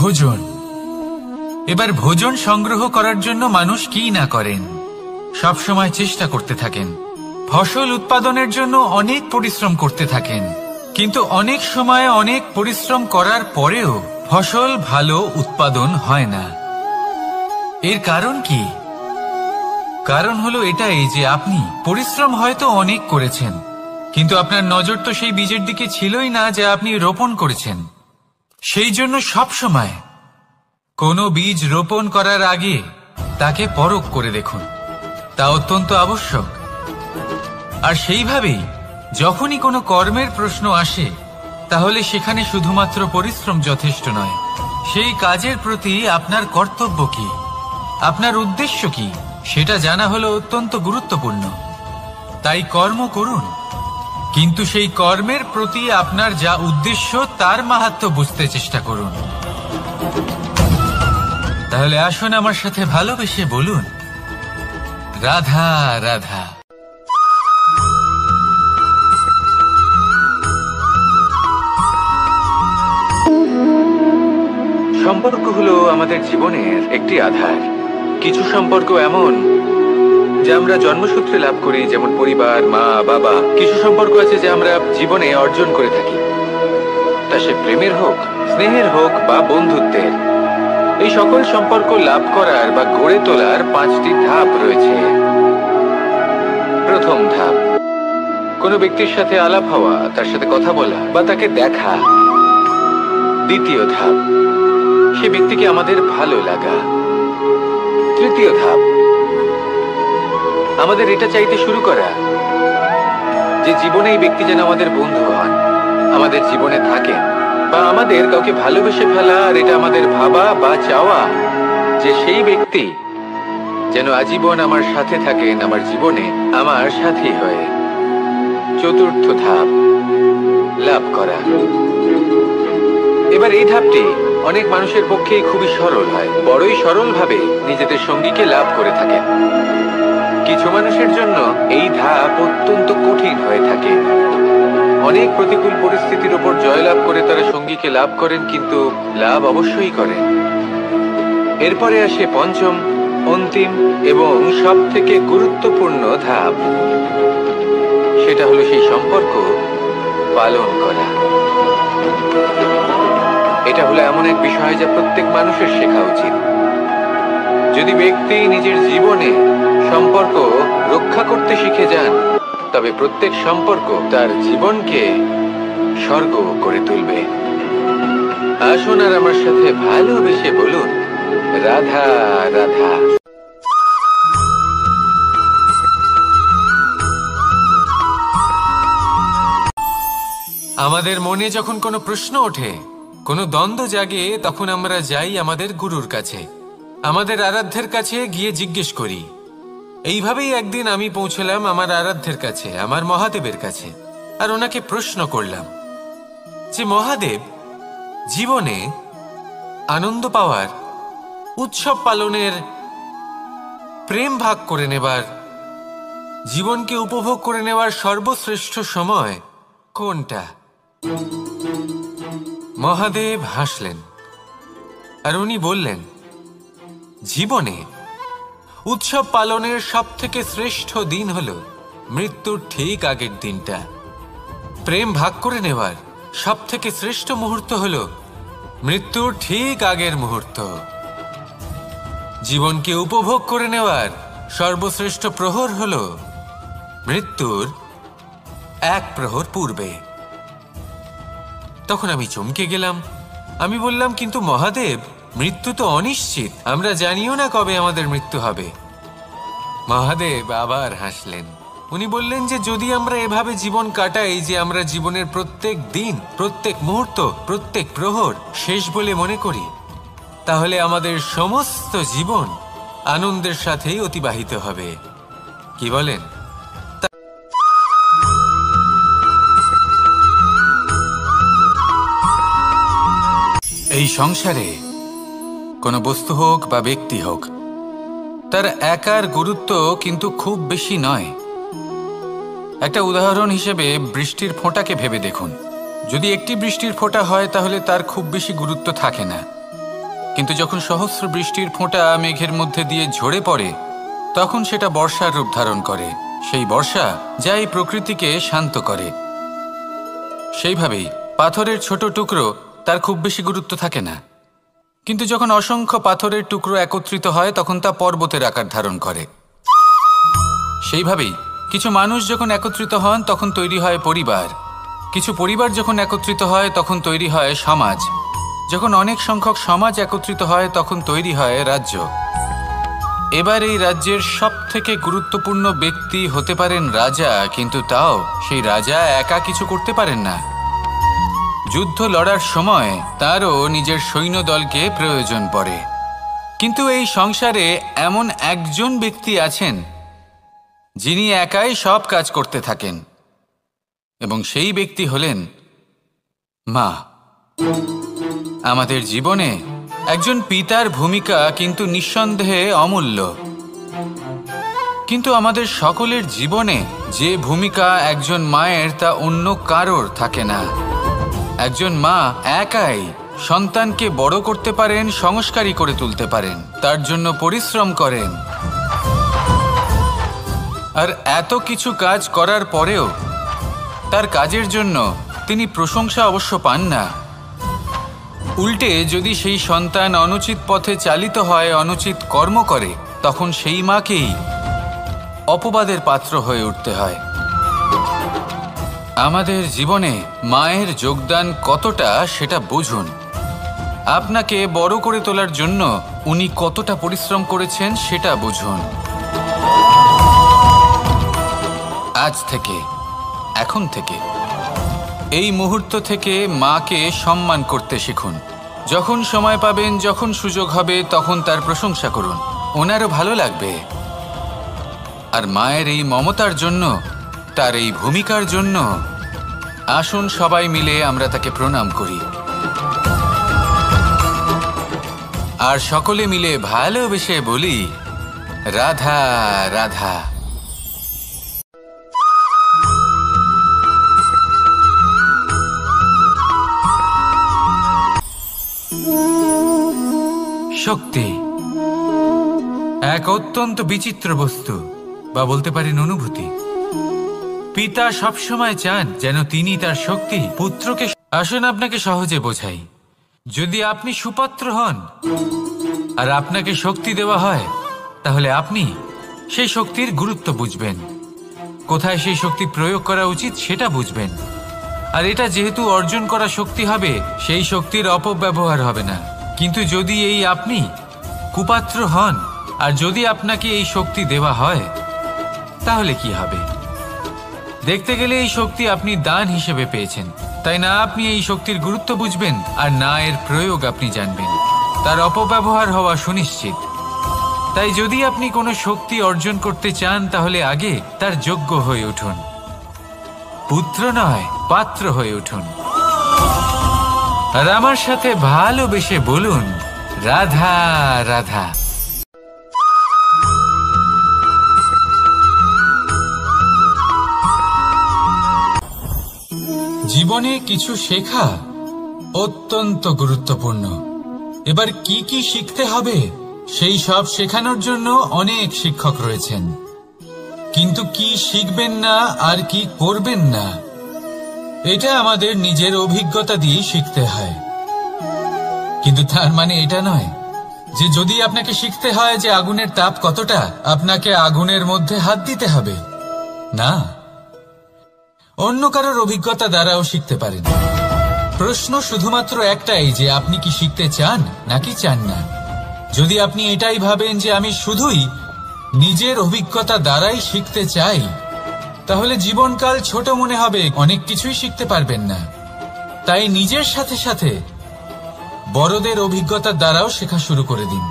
ভোজন। এবার ভোজন সংগ্রহ করার জন্য মানুষ কি না করেন, সবসময় চেষ্টা করতে থাকেন। ফসল উৎপাদনের জন্য অনেক পরিশ্রম করতে থাকেন, কিন্তু অনেক সময় অনেক পরিশ্রম করার পরেও ফসল ভালো উৎপাদন হয় না। এর কারণ কি? কারণ হলো এটাই যে আপনি পরিশ্রম হয়তো অনেক করেছেন, কিন্তু আপনার নজর তো সেই বীজের দিকে ছিলই না যা আপনি রোপণ করেছেন। সেই জন্য সবসময় কোনো বীজ রোপণ করার আগে তাকে পরখ করে দেখুন, তা অত্যন্ত আবশ্যক। আর সেইভাবেই যখনই কোনো কর্মের প্রশ্ন আসে, তাহলে সেখানে শুধুমাত্র পরিশ্রম যথেষ্ট নয়। সেই কাজের প্রতি আপনার কর্তব্য কি, আপনার উদ্দেশ্য কি, সেটা জানা হলো অত্যন্ত গুরুত্বপূর্ণ। তাই কর্ম করুন, কিন্তু সেই কর্মের প্রতি আপনার যা উদ্দেশ্য তার মাহাত্ম্য বুঝতে চেষ্টা করুন। তাহলে আসুন আমার সাথে ভালোবেসে বলুন, রাধা রাধা। সম্পর্ক হলো আমাদের জীবনের একটি আধার। কিছু সম্পর্ক এমন যা আমরা জন্মসূত্রে লাভ করি, যেমন পরিবার, মা, বাবা। কিছু সম্পর্ক আছে যা আমরা জীবনে অর্জন করে থাকি, তা সে প্রেমের হোক, স্নেহের হোক বা বন্ধুত্বের। এই সকল সম্পর্ক লাভ করার বা গড়ে তোলার 5টি ধাপ রয়েছে। প্রথম ধাপ, কোনো ব্যক্তির সাথে আলাপ হওয়া, তার সাথে কথা বলা বা তাকে দেখা। দ্বিতীয় ধাপ, সে ব্যক্তিকে আমাদের ভালো লাগা। তৃতীয় ধাপ, আমাদের এটা চাইতে শুরু করা যে জীবনে এই ব্যক্তি যেন আমাদের বন্ধু হন, আমাদের জীবনে থাকেন, বা আমাদের কাউকে ভালোবেসে ফেলা আর এটা আমাদের ভাবা বা চাওয়া যে সেই ব্যক্তি যেন আজীবন আমার সাথে থাকেন, আমার জীবনে আমার সাথী হয়ে। চতুর্থ ধাপ, লাভ করা। এবার এই ধাপটি অনেক মানুষের পক্ষেই খুবই সরল হয়, বড়ই সরলভাবে নিজেদের সঙ্গীকে লাভ করে থাকেন। কিছু মানুষের জন্য এই ধাপ অত্যন্ত কঠিন হয়ে থাকে। অনেক প্রতিকূল পরিস্থিতির উপর জয়লাভ করে তারা সঙ্গীকে লাভ করেন, কিন্তু লাভ অবশ্যই করেন। এরপরে আসে পঞ্চম, অন্তিম এবং সব থেকে গুরুত্বপূর্ণ ধাপ। সেটা হলো সেই সম্পর্ক পালন করা। এটা হলো এমন এক বিষয় যা প্রত্যেক মানুষের শেখা উচিত। যদি ব্যক্তি নিজের জীবনে সম্পর্ক রক্ষা করতে শিখে যান, তবে প্রত্যেক সম্পর্ক তার জীবনকে স্বর্গ করে তুলবে। আসুন আর আমার সাথে ভালোবেসে বলুন, রাধা রাধা। আমাদের মনে যখন কোনো প্রশ্ন ওঠে, কোনো দ্বন্দ্ব জাগে, তখন আমরা যাই আমাদের গুরুর কাছে, আমাদের আরাধ্যের কাছে গিয়ে জিজ্ঞেস করি। এইভাবেই একদিন আমি পৌঁছলাম আমার আরাধ্যের কাছে, আমার মহাদেবের কাছে, আর ওনাকে প্রশ্ন করলাম যে মহাদেব, জীবনে আনন্দ পাওয়ার, উৎসব পালনের, প্রেম ভাগ করে নেবার, জীবনকে উপভোগ করে নেওয়ার সর্বশ্রেষ্ঠ সময় কোনটা? মহাদেব হাসলেন আর উনি বললেন, জীবনে উৎসব পালনের সব থেকে শ্রেষ্ঠ দিন হল মৃত্যুর ঠিক আগের দিনটা। প্রেম ভাগ করে নেওয়ার সব থেকে শ্রেষ্ঠ মুহূর্ত হল মৃত্যুর ঠিক আগের মুহূর্ত। জীবনকে উপভোগ করে নেওয়ার সর্বশ্রেষ্ঠ প্রহর হল মৃত্যুর 1 প্রহর পূর্বে। তখন আমি চমকে গেলাম। আমি বললাম, কিন্তু মহাদেব, মৃত্যু তো অনিশ্চিত, আমরা জানিও না কবে আমাদের মৃত্যু হবে। মহাদেব আবার হাসলেন। উনি বললেন যে যদি আমরা এভাবে জীবন কাটাই যে আমরা জীবনের প্রত্যেক দিন, প্রত্যেক মুহূর্ত, প্রত্যেক প্রহর শেষ বলে মনে করি, তাহলে আমাদের সমস্ত জীবন আনন্দের সাথেই অতিবাহিত হবে। কি বলেন? এই সংসারে কোনো বস্তু হোক বা ব্যক্তি হোক, তার একার গুরুত্ব কিন্তু খুব বেশি নয়। একটা উদাহরণ হিসেবে বৃষ্টির ফোঁটাকে ভেবে দেখুন। যদি একটি বৃষ্টির ফোঁটা হয় তাহলে তার খুব বেশি গুরুত্ব থাকে না, কিন্তু যখন সহস্র বৃষ্টির ফোঁটা মেঘের মধ্যে দিয়ে ঝরে পড়ে তখন সেটা বর্ষার রূপ ধারণ করে। সেই বর্ষা যা এই প্রকৃতিকে শান্ত করে। সেইভাবেই পাথরের ছোট টুকরো তার খুব বেশি গুরুত্ব থাকে না, কিন্তু যখন অসংখ্য পাথরের টুকরো একত্রিত হয় তখন তা পর্বতের আকার ধারণ করে। সেইভাবেই কিছু মানুষ যখন একত্রিত হন তখন তৈরি হয় পরিবার, কিছু পরিবার যখন একত্রিত হয় তখন তৈরি হয় সমাজ, যখন অনেক সংখ্যক সমাজ একত্রিত হয় তখন তৈরি হয় রাজ্য। এবার এই রাজ্যের সবথেকে গুরুত্বপূর্ণ ব্যক্তি হতে পারেন রাজা, কিন্তু তাও সেই রাজা একা কিছু করতে পারেন না। যুদ্ধ লড়ার সময় তারও নিজের সৈন্যদলকে প্রয়োজন পড়ে। কিন্তু এই সংসারে এমন একজন ব্যক্তি আছেন যিনি একাই সব কাজ করতে থাকেন, এবং সেই ব্যক্তি হলেন মা। আমাদের জীবনে একজন পিতার ভূমিকা কিন্তু নিঃসন্দেহে অমূল্য, কিন্তু আমাদের সকলের জীবনে যে ভূমিকা একজন মায়ের তা অন্য কারোর থাকে না। একজন মা একাই সন্তানকে বড় করতে পারেন, সংস্কারী করে তুলতে পারেন, তার জন্য পরিশ্রম করেন। আর এত কিছু কাজ করার পরেও তার কাজের জন্য তিনি প্রশংসা অবশ্য পান না। উল্টে যদি সেই সন্তান অনুচিত পথে চালিত হয়, অনুচিত কর্ম করে, তখন সেই মাকেই অপবাদের পাত্র হয়ে উঠতে হয়। আমাদের জীবনে মায়ের যোগদান কতটা সেটা বুঝুন। আপনাকে বড় করে তোলার জন্য উনি কতটা পরিশ্রম করেছেন সেটা বুঝুন। আজ থেকে, এখন থেকে, এই মুহূর্ত থেকে মাকে সম্মান করতে শিখুন। যখন সময় পাবেন, যখন সুযোগ হবে, তখন তার প্রশংসা করুন, ওনারও ভালো লাগবে। আর মায়ের এই মমতার জন্য, তার এই ভূমিকার জন্য আসুন সবাই মিলে আমরা তাকে প্রণাম করি, আর সকলে মিলে ভালোবেসে বলি রাধা রাধা। শক্তি এক অত্যন্ত বিচিত্র বস্তু, বা বলতে পারেন অনুভূতি। পিতা সবসময় চান যেন তিনি তার শক্তি পুত্রকে। আসুন আপনাকে সহজে বোঝাই। যদি আপনি সুপাত্র হন আর আপনাকে শক্তি দেওয়া হয়, তাহলে আপনি সেই শক্তির গুরুত্ব বুঝবেন, কোথায় সেই শক্তি প্রয়োগ করা উচিত সেটা বুঝবেন। আর এটা যেহেতু অর্জন করা শক্তি হবে, সেই শক্তির অপব্যবহার হবে না। কিন্তু যদি এই আপনি কুপাত্র হন আর যদি আপনাকে এই শক্তি দেওয়া হয়, তাহলে কি হবে? দেখতে গেলে এই শক্তি আপনি দান হিসেবে পেয়েছেন, তাই না আপনি এই শক্তির গুরুত্ব বুঝবেন, আর না এর প্রয়োগ আপনি জানবেন। তার অপব্যবহার হওয়া সুনিশ্চিত। তাই যদি আপনি কোনো শক্তি অর্জন করতে চান, তাহলে আগে তার যোগ্য হয়ে উঠুন। পুত্র নয়, পাত্র হয়ে উঠুন। আর আমার সাথে ভালোবেসে বলুন রাধা রাধা। জীবনে কিছু শেখা অত্যন্ত গুরুত্বপূর্ণ। এবার কি কি শিখতে হবে সেই সব শেখানোর জন্য অনেক শিক্ষক রয়েছেন, কিন্তু কি শিখবেন না আর কি করবেন না, এটা আমাদের নিজের অভিজ্ঞতা দিয়ে শিখতে হয়। কিন্তু তার মানে এটা নয় যে যদি আপনাকে শিখতে হয় যে আগুনের তাপ কতটা, আপনাকে আগুনের মধ্যে হাত দিতে হবে। না, অন্য কারোর অভিজ্ঞতা দ্বারাও শিখতে পারেন। প্রশ্ন শুধুমাত্র একটাই যে আপনি কি শিখতে চান নাকি চান না। যদি আপনি এটাই ভাবেন যে আমি শুধুই নিজের অভিজ্ঞতা দ্বারাই শিখতে চাই, তাহলে জীবনকাল ছোট মনে হবে, অনেক কিছুই শিখতে পারবেন না। তাই নিজের সাথে সাথে বড়দের অভিজ্ঞতা দ্বারাও শেখা শুরু করে দিন।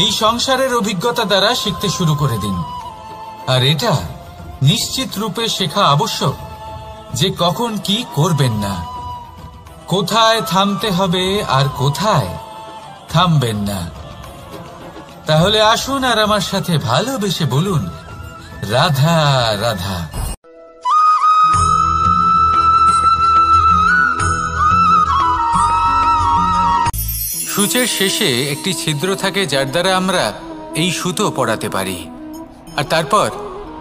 এই সংসারের অভিজ্ঞতা দ্বারা শিখতে শুরু করে দিন। আর এটা নিশ্চিত রূপে শেখা আবশ্যক যে কখন কি করবেন না, কোথায় থামতে হবে আর কোথায় থামবেন না। তাহলে আসুন আর আমার সাথে ভালোবেসে বলুন রাধা রাধা। সূচের শেষে একটি ছিদ্র থাকে যার দ্বারা আমরা এই সুতো পরাতে পারি, আর তারপর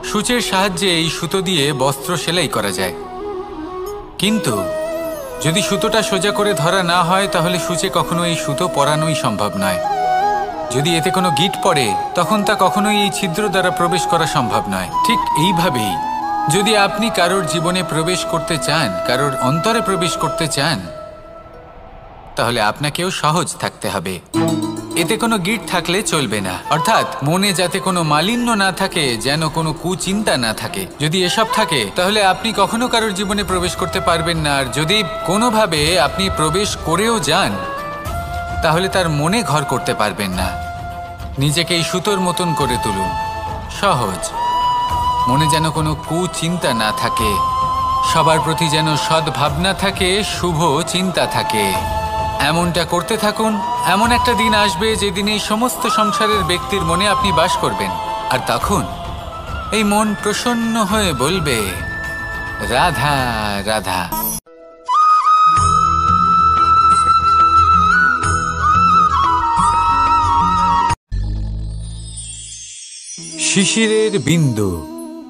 সূচের সাহায্যে এই সুতো দিয়ে বস্ত্র সেলাই করা যায়। কিন্তু যদি সুতোটা সোজা করে ধরা না হয় তাহলে সূচে কখনো এই সুতো পরানোই সম্ভব নয়। যদি এতে কোনো গিঁট পড়ে তখন তা কখনোই এই ছিদ্র দ্বারা প্রবেশ করা সম্ভব নয়। ঠিক এইভাবেই যদি আপনি কারোর জীবনে প্রবেশ করতে চান, কারোর অন্তরে প্রবেশ করতে চান, তাহলে আপনাকেও সহজ থাকতে হবে। এতে কোনো গিঁট থাকলে চলবে না, অর্থাৎ মনে যাতে কোনো মালিন্য না থাকে, যেন কোনো কুচিন্তা না থাকে। যদি এসব থাকে তাহলে আপনি কখনো কারোর জীবনে প্রবেশ করতে পারবেন না। আর যদি কোনোভাবে আপনি প্রবেশ করেও যান তাহলে তার মনে ঘর করতে পারবেন না। নিজেকে এই সুতোর মতন করে তুলুন, সহজ। মনে যেন কোনো কুচিন্তা না থাকে, সবার প্রতি যেন সদ্ভাবনা থাকে, শুভ চিন্তা থাকে। এমনটা করতে থাকুন। এমন একটা দিন আসবে যেদিন এই সমস্ত সংসারের ব্যক্তির মনে আপনি বাস করবেন, আর তখন এই মন প্রসন্ন হয়ে বলবে, রাধা রাধা। শিশিরের বিন্দু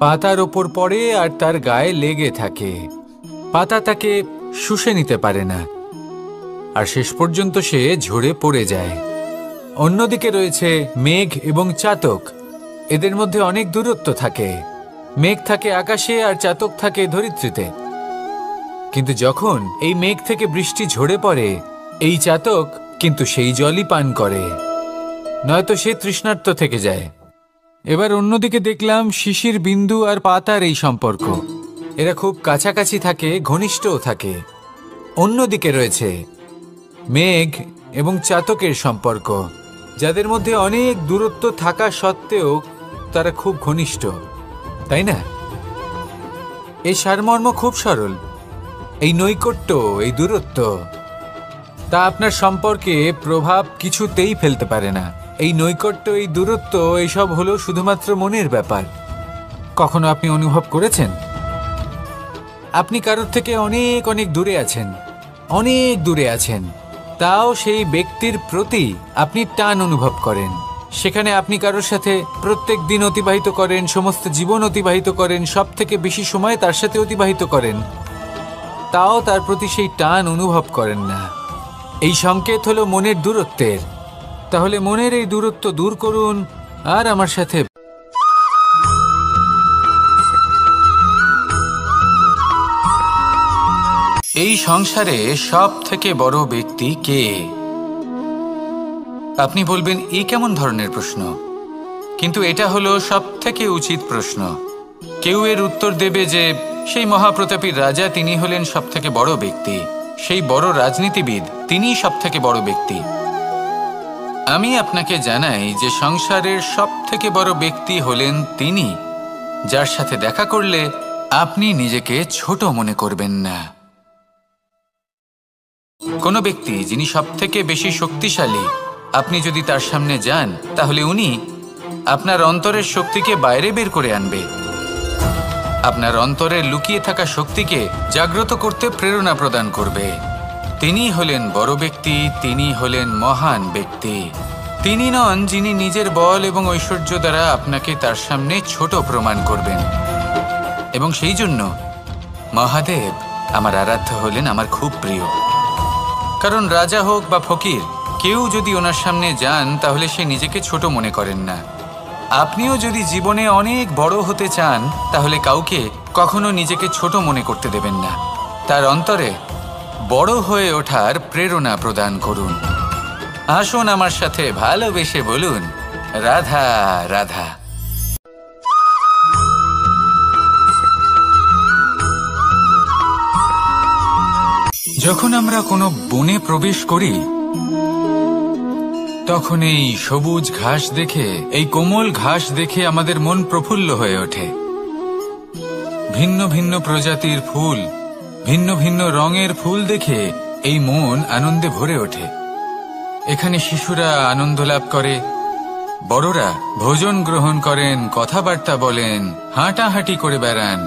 পাতার ওপর পড়ে আর তার গায়ে লেগে থাকে। পাতা তাকে শুষে নিতে পারে না, আর শেষ পর্যন্ত সে ঝরে পড়ে যায়। অন্যদিকে রয়েছে মেঘ এবং চাতক। এদের মধ্যে অনেক দূরত্ব থাকে। মেঘ থাকে আকাশে আর চাতক থাকে ধরিত্রীতে। কিন্তু যখন এই মেঘ থেকে বৃষ্টি ঝরে পড়ে, এই চাতক কিন্তু সেই জলই পান করে, নয়তো সে তৃষ্ণার্ত থেকে যায়। এবার অন্যদিকে দেখলাম শিশির বিন্দু আর পাতার এই সম্পর্ক। এরা খুব কাছাকাছি থাকে, ঘনিষ্ঠও থাকে। অন্যদিকে রয়েছে মেঘ এবং চাতকের সম্পর্ক, যাদের মধ্যে অনেক দূরত্ব থাকা সত্ত্বেও তারা খুব ঘনিষ্ঠ, তাই না? এই সারমর্ম খুব সরল। এই নৈকট্য, এই দূরত্ব, তা আপনার সম্পর্কে প্রভাব কিছুতেই ফেলতে পারে না। এই নৈকট্য, এই দূরত্ব, এইসব হলো শুধুমাত্র মনের ব্যাপার। কখনো আপনি অনুভব করেছেন আপনি কারোর থেকে অনেক অনেক দূরে আছেন, অনেক দূরে আছেন, তাও সেই ব্যক্তির প্রতি আপনি টান অনুভব করেন। সেখানে আপনি কারোর সাথে প্রত্যেক দিন অতিবাহিত করেন, সমস্ত জীবন অতিবাহিত করেন, সব থেকে বেশি সময় তার সাথে অতিবাহিত করেন, তাও তার প্রতি সেই টান অনুভব করেন না। এই সংকেত হলো মনের দূরত্বের। তাহলে মনের এই দূরত্ব দূর করুন আর আমার সাথে। এই সংসারে সব থেকে বড় ব্যক্তি কে? আপনি বলবেন, এই কেমন ধরনের প্রশ্ন? কিন্তু এটা হলো সব থেকে উচিত প্রশ্ন। কেউ এর উত্তর দেবে যে সেই মহাপ্রতাপী রাজা, তিনি হলেন সব থেকে বড় ব্যক্তি, সেই বড় রাজনীতিবিদ, তিনিই সব থেকে বড় ব্যক্তি। আমি আপনাকে জানাই যে সংসারের সব থেকে বড় ব্যক্তি হলেন তিনি, যার সাথে দেখা করলে আপনি নিজেকে ছোট মনে করবেন না। কোনো ব্যক্তি যিনি সব থেকে বেশি শক্তিশালী, আপনি যদি তার সামনে যান তাহলে উনি আপনার অন্তরের শক্তিকে বাইরে বের করে আনবে, আপনার অন্তরে লুকিয়ে থাকা শক্তিকে জাগ্রত করতে প্রেরণা প্রদান করবে। তিনি হলেন বড় ব্যক্তি, তিনি হলেন মহান ব্যক্তি। তিনি নন যিনি নিজের বল এবং ঐশ্বর্য দ্বারা আপনাকে তার সামনে ছোট প্রমাণ করবেন। এবং সেই জন্য মহাদেব আমার আরাধ্য হলেন আমার খুব প্রিয়। কারণ রাজা হোক বা ফকির, কেউ যদি ওনার সামনে যান তাহলে সে নিজেকে ছোট মনে করেন না। আপনিও যদি জীবনে অনেক বড় হতে চান তাহলে কাউকে কখনো নিজেকে ছোট মনে করতে দেবেন না। তার অন্তরে বড় হয়ে ওঠার প্রেরণা প্রদান করুন। আসুন আমার সাথে ভালোবেসে বলুন, রাধা রাধা। যখন আমরা কোনো বনে প্রবেশ করি তখন এই সবুজ ঘাস দেখে, এই কোমল ঘাস দেখে আমাদের মন প্রফুল্ল হয়ে ওঠে। ভিন্ন ভিন্ন প্রজাতির ফুল, ভিন্ন ভিন্ন রঙের ফুল দেখে এই মন আনন্দে ভরে ওঠে। এখানে শিশুরা আনন্দ লাভ করে, বড়রা ভোজন গ্রহণ করেন, কথাবার্তা বলেন, হাঁটাহাঁটি করে বেড়ান।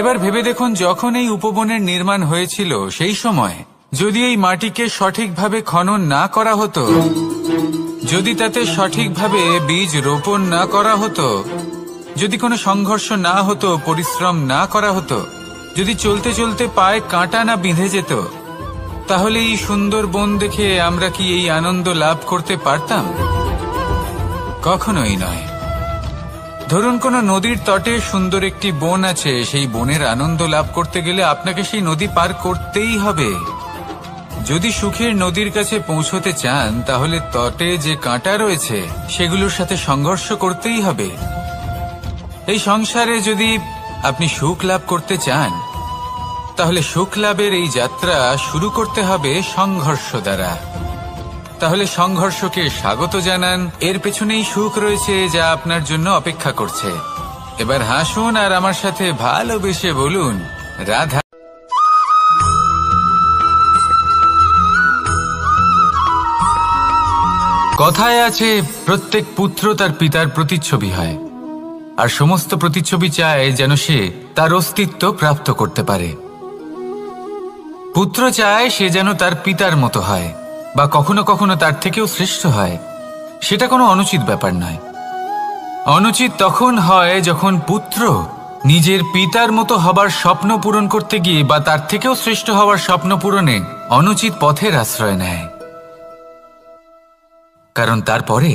এবার ভেবে দেখুন, যখন এই উপবনের নির্মাণ হয়েছিল সেই সময় যদি এই মাটিকে সঠিকভাবে খনন না করা হতো, যদি তাতে সঠিকভাবে বীজ রোপণ না করা হতো, যদি কোনো সংঘর্ষ না হতো, পরিশ্রম না করা হতো, যদি চলতে চলতে পায়ে কাঁটা না বিঁধে যেত, তাহলে এই সুন্দর বন দেখে আমরা কি এই আনন্দ লাভ করতে পারতাম? কখনোই নয়। ধরুন কোনো নদীর তটে সুন্দর একটি বন আছে, সেই বনের আনন্দ লাভ করতে গেলে আপনাকে সেই নদী পার করতেই হবে। যদি সুখের নদীর কাছে পৌঁছতে চান, তাহলে তটে যে কাঁটা রয়েছে সেগুলোর সাথে সংঘর্ষ করতেই হবে। এই সংসারে যদি আপনি সুখ লাভ করতে চান, তাহলে সুখ লাভের এই যাত্রা শুরু করতে হবে সংঘর্ষ দ্বারা। তাহলে সংঘর্ষকে স্বাগত জানান, এর পেছনেই সুখ রয়েছে যা আপনার জন্য অপেক্ষা করছে। এবার হাসুন আর আমার সাথে ভালোবেসে বলুন, রাধা। কথায় আছে, প্রত্যেক পুত্র তার পিতার প্রতিচ্ছবি হয়, আর সমস্ত প্রতিচ্ছবি চায় যেন সে তার অস্তিত্ব প্রাপ্ত করতে পারে। পুত্র চায় সে যেন তার পিতার মতো হয়, বা কখনো কখনো তার থেকেও শ্রেষ্ঠ হয়। সেটা কোনো অনুচিত ব্যাপার নয়। অনুচিত তখন হয় যখন পুত্র নিজের পিতার মতো হবার স্বপ্ন পূরণ করতে গিয়ে বা তার থেকেও শ্রেষ্ঠ হওয়ার স্বপ্ন পূরণে অনুচিত পথের আশ্রয় নেয়। কারণ তারপরে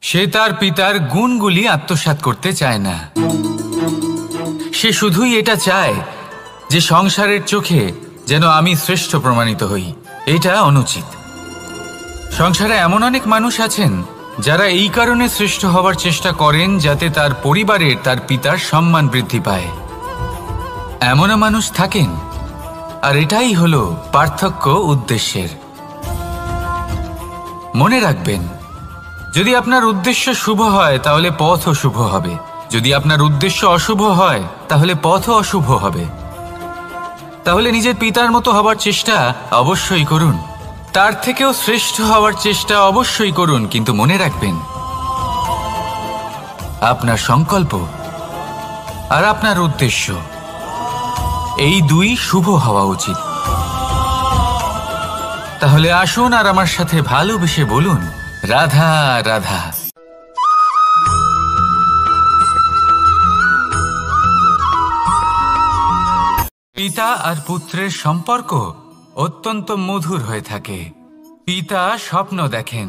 সে তার পিতার গুণগুলি আত্মসাৎ করতে চায় না। সে শুধুই এটা চায় যে সংসারের চোখে যেন আমি শ্রেষ্ঠ প্রমাণিত হই। এটা অনুচিত। সংসারে এমন অনেক মানুষ আছেন যারা এই কারণে শ্রেষ্ঠ হওয়ার চেষ্টা করেন যাতে তার পরিবারের তার পিতার সম্মান বৃদ্ধি পায়। এমনও মানুষ থাকেন, আর এটাই হলো পার্থক্য উদ্দেশ্যের। মনে রাখবেন, যদি আপনার উদ্দেশ্য শুভ হয় তাহলে পথও শুভ হবে, যদি আপনার উদ্দেশ্য অশুভ হয় তাহলে পথও অশুভ হবে। তাহলে নিজের পিতার মতো হবার চেষ্টা অবশ্যই করুন, তার থেকেও শ্রেষ্ঠ হওয়ার চেষ্টা অবশ্যই করুন, কিন্তু মনে রাখবেন আপনার সংকল্প আর আপনার উদ্দেশ্য এই দুই শুভ হওয়া উচিত। তাহলে আসুন আর আমার সাথে ভালোবেসে বলুন, রাধা রাধা। পিতা আর পুত্রের সম্পর্ক অত্যন্ত মধুর হয়ে থাকে। পিতা স্বপ্ন দেখেন,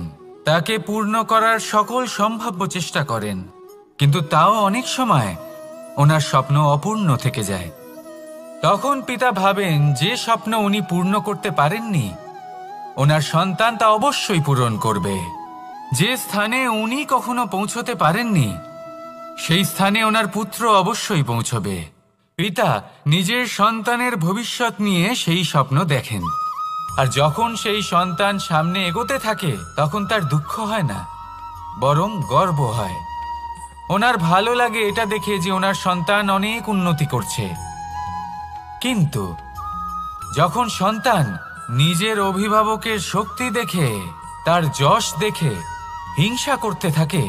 তাকে পূর্ণ করার সকল সম্ভাব্য চেষ্টা করেন, কিন্তু তাও অনেক সময় ওনার স্বপ্ন অপূর্ণ থেকে যায়। তখন পিতা ভাবেন যে স্বপ্ন উনি পূর্ণ করতে পারেননি, ওনার সন্তান তা অবশ্যই পূরণ করবে। যে স্থানে উনি কখনো পৌঁছতে পারেননি, সেই স্থানে ওনার পুত্র অবশ্যই পৌঁছবে। পিতা নিজের সন্তানের ভবিষ্যৎ নিয়ে সেই স্বপ্ন দেখেন, আর যখন সেই সন্তান সামনে এগোতে থাকে তখন তার দুঃখ হয় না, বরং গর্ব হয়। ওনার ভালো লাগে এটা দেখে যে ওনার সন্তান অনেক উন্নতি করছে। কিন্তু যখন সন্তান নিজের অভিভাবকের শক্তি দেখে, তার যশ দেখে হিংসা করতে থাকে,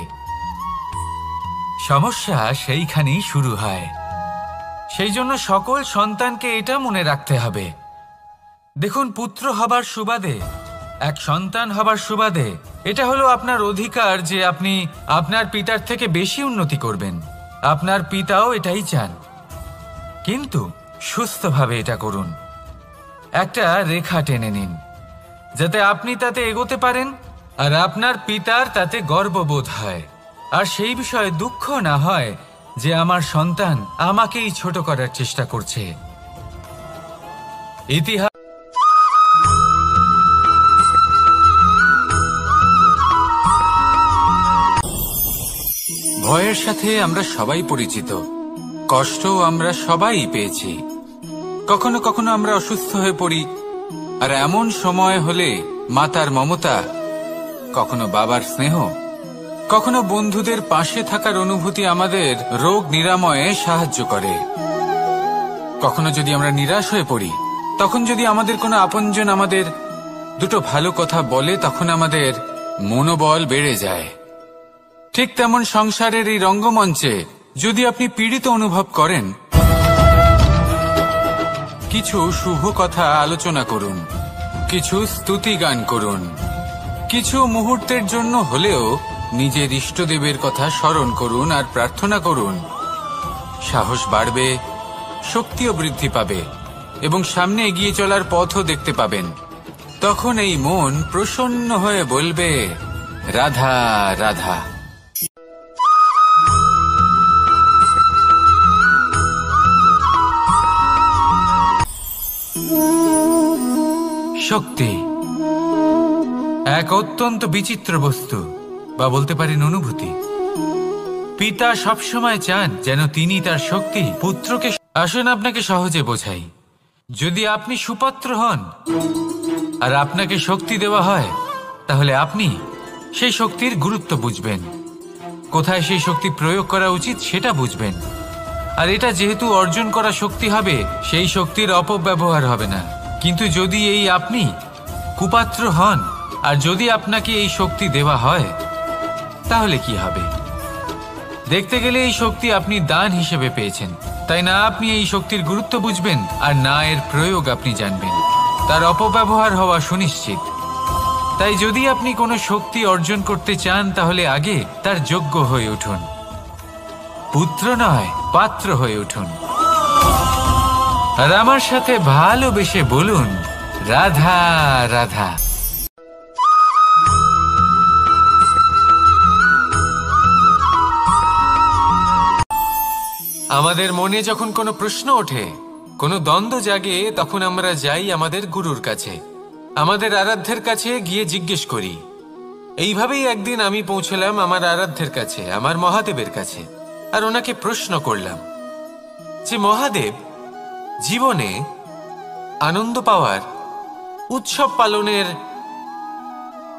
সমস্যা সেইখানেই শুরু হয়। সেই জন্য সকল সন্তানকে এটা মনে রাখতে হবে, দেখুন, পুত্র হবার সুবাদে, এক সন্তান হবার সুবাদে এটা হলো আপনার অধিকার যে আপনি আপনার পিতার থেকে বেশি উন্নতি করবেন। আপনার পিতাও এটাই চান, কিন্তু সুস্থভাবে এটা করুন। একটা রেখা টেনে নিন যাতে আপনি তাতে এগোতে পারেন আর আপনার পিতার তাতে গর্ববোধ হয়, আর সেই বিষয়ে দুঃখ না হয় যে আমার সন্তান আমাকেই ছোট করার চেষ্টা করছে। ইতিহাস ভয়ের সাথে আমরা সবাই পরিচিত, কষ্টও আমরা সবাই পেয়েছি। কখনো কখনো আমরা অসুস্থ হয়ে পড়ি, আর এমন সময় হলে মাতার মমতা, কখনো বাবার স্নেহ, কখনো বন্ধুদের পাশে থাকার অনুভূতি আমাদের রোগ নিরাময়ে সাহায্য করে। কখনো যদি আমরা নিরাশ হয়ে পড়ি, তখন যদি আমাদের কোনো আপনজন আমাদের দুটো ভালো কথা বলে, তখন আমাদের মনোবল বেড়ে যায়। ঠিক তেমন সংসারের এই রঙ্গমঞ্চে যদি আপনি পীড়িত অনুভব করেন, কিছু শুভ কথা আলোচনা করুন, কিছু স্তুতি গান করুন, কিছু মুহূর্তের জন্য হলেও নিজের ইষ্টদেবের কথা স্মরণ করুন আর প্রার্থনা করুন। সাহস বাড়বে, শক্তিও বৃদ্ধি পাবে এবং সামনে এগিয়ে চলার পথও দেখতে পাবেন। তখন এই মন প্রসন্ন হয়ে বলবে, রাধা রাধা। শক্তি এক অত্যন্ত বিচিত্র বস্তু, বা বলতে পারেন অনুভূতি। পিতা সবসময় চান যেন তিনি তার শক্তি পুত্রকে। আসুন আপনাকে সহজে বোঝাই। যদি আপনি সুপাত্র হন আর আপনাকে শক্তি দেওয়া হয়, তাহলে আপনি সেই শক্তির গুরুত্ব বুঝবেন, কোথায় সেই শক্তি প্রয়োগ করা উচিত সেটা বুঝবেন। আর এটা যেহেতু অর্জন করা শক্তি হবে, সেই শক্তির অপব্যবহার হবে না। কিন্তু যদি এই আপনি কুপাত্র হন আর যদি আপনাকে এই শক্তি দেওয়া হয়, তাহলে কি হবে? দেখতে গেলে এই শক্তি আপনি দান হিসেবে পেয়েছেন, তাই না আপনি এই শক্তির গুরুত্ব বুঝবেন আর না এর প্রয়োগ আপনি জানবেন। তার অপব্যবহার হওয়া সুনিশ্চিত। তাই যদি আপনি কোনো শক্তি অর্জন করতে চান, তাহলে আগে তার যোগ্য হয়ে উঠুন। পুত্র নয়, পাত্র হয়ে উঠুন। আর আমার সাথে ভালোবেসে বলুন, রাধা রাধা। আমাদের মনে যখন কোনো প্রশ্ন ওঠে, কোনো দ্বন্দ্ব জাগে, তখন আমরা যাই আমাদের গুরুর কাছে, আমাদের আরাধ্যের কাছে গিয়ে জিজ্ঞেস করি। এইভাবেই একদিন আমি পৌঁছলাম আমার আরাধ্যের কাছে, আমার মহাদেবের কাছে, আর ওনাকে প্রশ্ন করলাম যে মহাদেব, জীবনে আনন্দ পাওয়ার, উৎসব পালনের,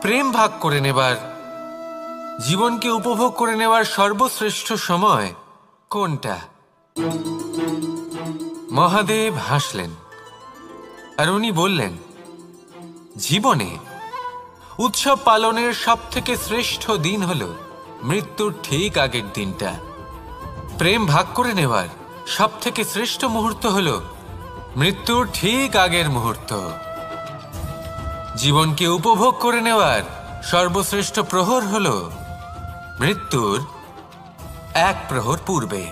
প্রেম ভাগ করে নেবার, জীবনকে উপভোগ করে নেওয়ার সর্বশ্রেষ্ঠ সময় কোনটা? মহাদেব হাসলেন আর উনি বললেন, জীবনে উৎসব পালনের সবথেকে শ্রেষ্ঠ দিন হল মৃত্যুর ঠিক আগের দিনটা। প্রেম ভাগ করে নেওয়ার সবথেকে শ্রেষ্ঠ মুহূর্ত হল মৃত্যুর ঠিক আগের মুহূর্ত। জীবনকে উপভোগ করে নেওয়ার সর্বশ্রেষ্ঠ প্রহর হল মৃত্যুর এক প্রহর পূর্বে।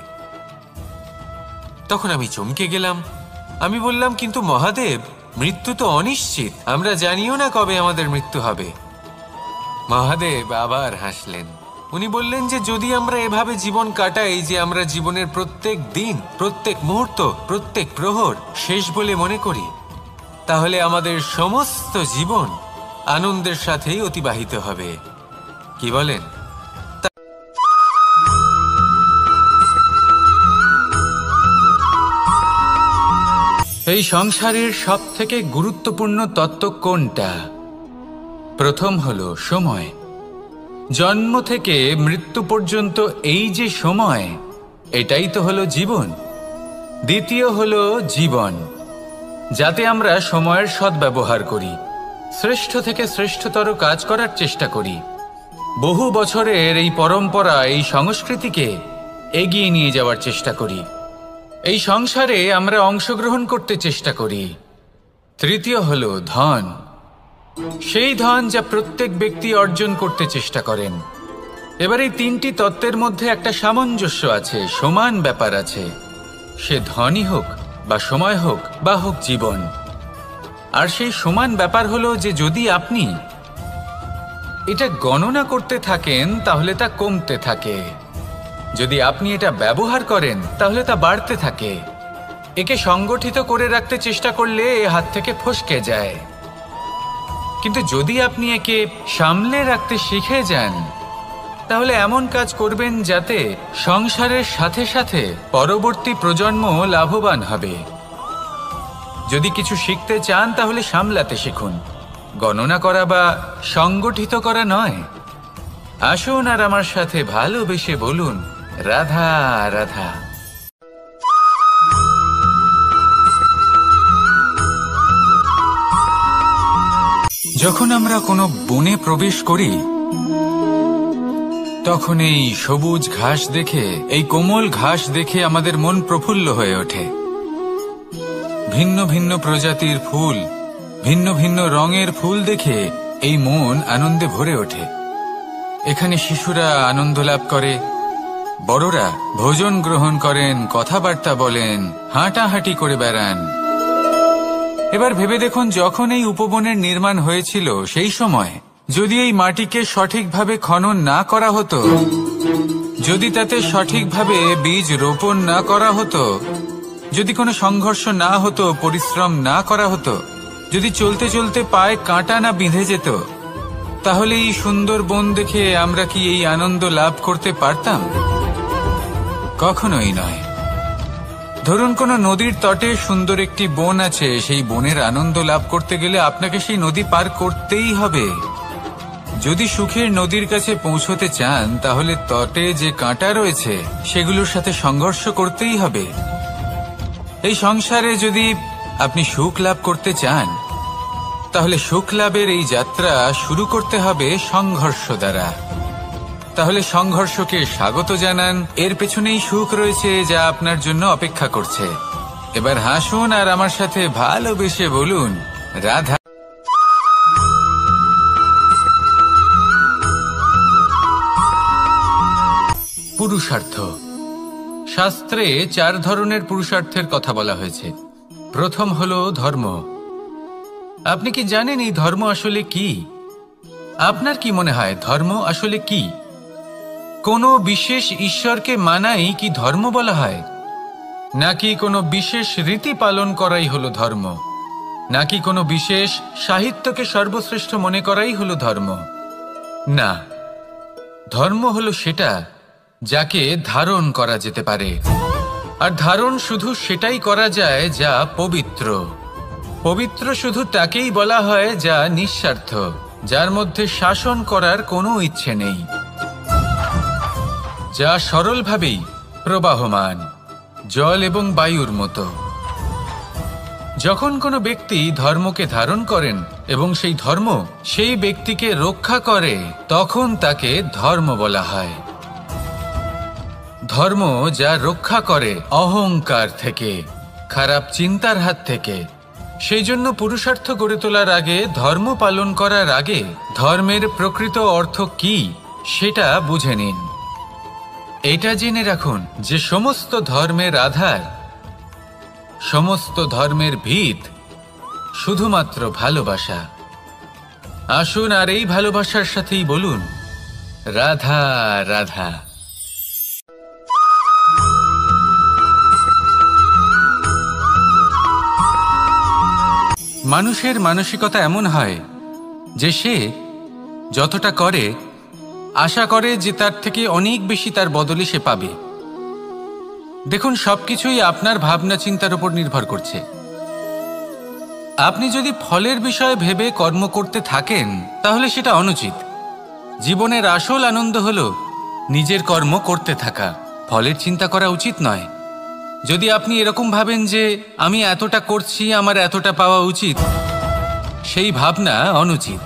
তখন আমি চমকে গেলাম। আমি বললাম, কিন্তু মহাদেব, মৃত্যু তো অনিশ্চিত, আমরা জানিও না কবে আমাদের মৃত্যু হবে। মহাদেব আবার হাসলেন। উনি বললেন যে যদি আমরা এভাবে জীবন কাটাই যে আমরা জীবনের প্রত্যেক দিন, প্রত্যেক মুহূর্ত, প্রত্যেক প্রহর শেষ বলে মনে করি, তাহলে আমাদের সমস্ত জীবন আনন্দের সাথেই অতিবাহিত হবে। কি বলেন? এই সংসারের সবথেকে গুরুত্বপূর্ণ তত্ত্ব কোনটা? প্রথম হলো সময়। জন্ম থেকে মৃত্যু পর্যন্ত এই যে সময়, এটাই তো হলো জীবন। দ্বিতীয় হলো জীবন, যাতে আমরা সময়ের সদ্ব্যবহার করি, শ্রেষ্ঠ থেকে শ্রেষ্ঠতর কাজ করার চেষ্টা করি। বহু বছরের এই পরম্পরা, এই সংস্কৃতিকে এগিয়ে নিয়ে যাওয়ার চেষ্টা করি। এই সংসারে আমরা অংশগ্রহণ করতে চেষ্টা করি। তৃতীয় হলো ধন, সেই ধন যা প্রত্যেক ব্যক্তি অর্জন করতে চেষ্টা করেন। এবার এই তিনটি তত্ত্বের মধ্যে একটা সামঞ্জস্য আছে, সমান ব্যাপার আছে। সে ধনই হোক বা সময় হোক বা হোক জীবন। আর সেই সমান ব্যাপার হলো যে যদি আপনি এটা গণনা করতে থাকেন, তাহলে তা কমতে থাকে। যদি আপনি এটা ব্যবহার করেন, তাহলে তা বাড়তে থাকে। একে সংগঠিত করে রাখতে চেষ্টা করলে এ হাত থেকে ফসকে যায়। কিন্তু যদি আপনি একে সামলে রাখতে শিখে যান, তাহলে এমন কাজ করবেন যাতে সংসারের সাথে সাথে পরবর্তী প্রজন্ম লাভবান হবে। যদি কিছু শিখতে চান, তাহলে সামলাতে শিখুন, গণনা করা বা সংগঠিত করা নয়। আসুন আর আমার সাথে ভালোবেসে বলুন, রাধা রাধা। যখন আমরা কোনো বনে প্রবেশ করি, তখন এই সবুজ ঘাস দেখে, এই কোমল ঘাস দেখে আমাদের মন প্রফুল্ল হয়ে ওঠে। ভিন্ন ভিন্ন প্রজাতির ফুল, ভিন্ন ভিন্ন রঙের ফুল দেখে এই মন আনন্দে ভরে ওঠে। এখানে শিশুরা আনন্দ লাভ করে, বড়রা ভোজন গ্রহণ করেন, কথাবার্তা বলেন, হাঁটাহাঁটি করে বেড়ান। এবার ভেবে দেখুন, যখন এই উপবনের নির্মাণ হয়েছিল সেই সময় যদি এই মাটিকে সঠিকভাবে খনন না করা হতো, যদি তাতে সঠিকভাবে বীজ রোপণ না করা হতো, যদি কোনো সংঘর্ষ না হতো, পরিশ্রম না করা হতো, যদি চলতে চলতে পায়ে কাঁটা না বিঁধে যেত, তাহলে এই সুন্দর বন দেখে আমরা কি এই আনন্দ লাভ করতে পারতাম? কখনোই নয়। ধরুন কোনো নদীর তটে সুন্দর একটি বন আছে, সেই বনের আনন্দ লাভ করতে গেলে আপনাকে সেই নদী পার করতেই হবে। যদি সুখের নদীর কাছে পৌঁছতে চান, তাহলে তটে যে কাঁটা রয়েছে সেগুলোর সাথে সংঘর্ষ করতেই হবে। এই সংসারে যদি আপনি সুখ লাভ করতে চান, তাহলে সুখ লাভের এই যাত্রা শুরু করতে হবে সংঘর্ষ দ্বারা। তাহলে সংঘর্ষকে স্বাগত জানান, এর পেছনেই সুখ রয়েছে যা আপনার জন্য অপেক্ষা করছে। এবার হাসুন আর আমার সাথে ভালোবেসে বলুন, রাধা। পুরুষার্থ। শাস্ত্রে 4 ধরনের পুরুষার্থের কথা বলা হয়েছে। প্রথম হলো ধর্ম। আপনি কি জানেন এই ধর্ম আসলে কি? আপনার কি মনে হয় ধর্ম আসলে কি? কোনো বিশেষ ঈশ্বরকে মানাই কি ধর্ম বলা হয়? নাকি কোনো বিশেষ রীতি পালন করাই হলো ধর্ম? নাকি কোনো বিশেষ সাহিত্যকে সর্বশ্রেষ্ঠ মনে করাই হলো ধর্ম? না, ধর্ম হলো সেটা যাকে ধারণ করা যেতে পারে। আর ধারণ শুধু সেটাই করা যায় যা পবিত্র। পবিত্র শুধু তাকেই বলা হয় যা নিঃস্বার্থ, যার মধ্যে শাসন করার কোনো ইচ্ছে নেই, যা সরলভাবেই প্রবাহমান, জল এবং বায়ুর মতো। যখন কোনো ব্যক্তি ধর্মকে ধারণ করেন এবং সেই ধর্ম সেই ব্যক্তিকে রক্ষা করে, তখন তাকে ধর্ম বলা হয়। ধর্ম যা রক্ষা করে অহংকার থেকে, খারাপ চিন্তার হাত থেকে। সেই জন্য পুরুষার্থ গড়ে তোলার আগে, ধর্ম পালন করার আগে ধর্মের প্রকৃত অর্থ কি সেটা বুঝে নিন। এটা জেনে রাখুন যে সমস্ত ধর্মের আধার, সমস্ত ধর্মের ভিত শুধুমাত্র ভালোবাসা। আসুন আর এই ভালোবাসার সাথেই বলুন, রাধা রাধা। মানুষের মানসিকতা এমন হয় যে সে যতটা করে আশা করে যে তার থেকে অনেক বেশি তার বদলে সে পাবে। দেখুন, সবকিছুই আপনার ভাবনা চিন্তার উপর নির্ভর করছে। আপনি যদি ফলের বিষয়ে ভেবে কর্ম করতে থাকেন, তাহলে সেটা অনুচিত। জীবনের আসল আনন্দ হলো নিজের কর্ম করতে থাকা, ফলের চিন্তা করা উচিত নয়। যদি আপনি এরকম ভাবেন যে আমি এতটা করছি, আমার এতটা পাওয়া উচিত, সেই ভাবনা অনুচিত।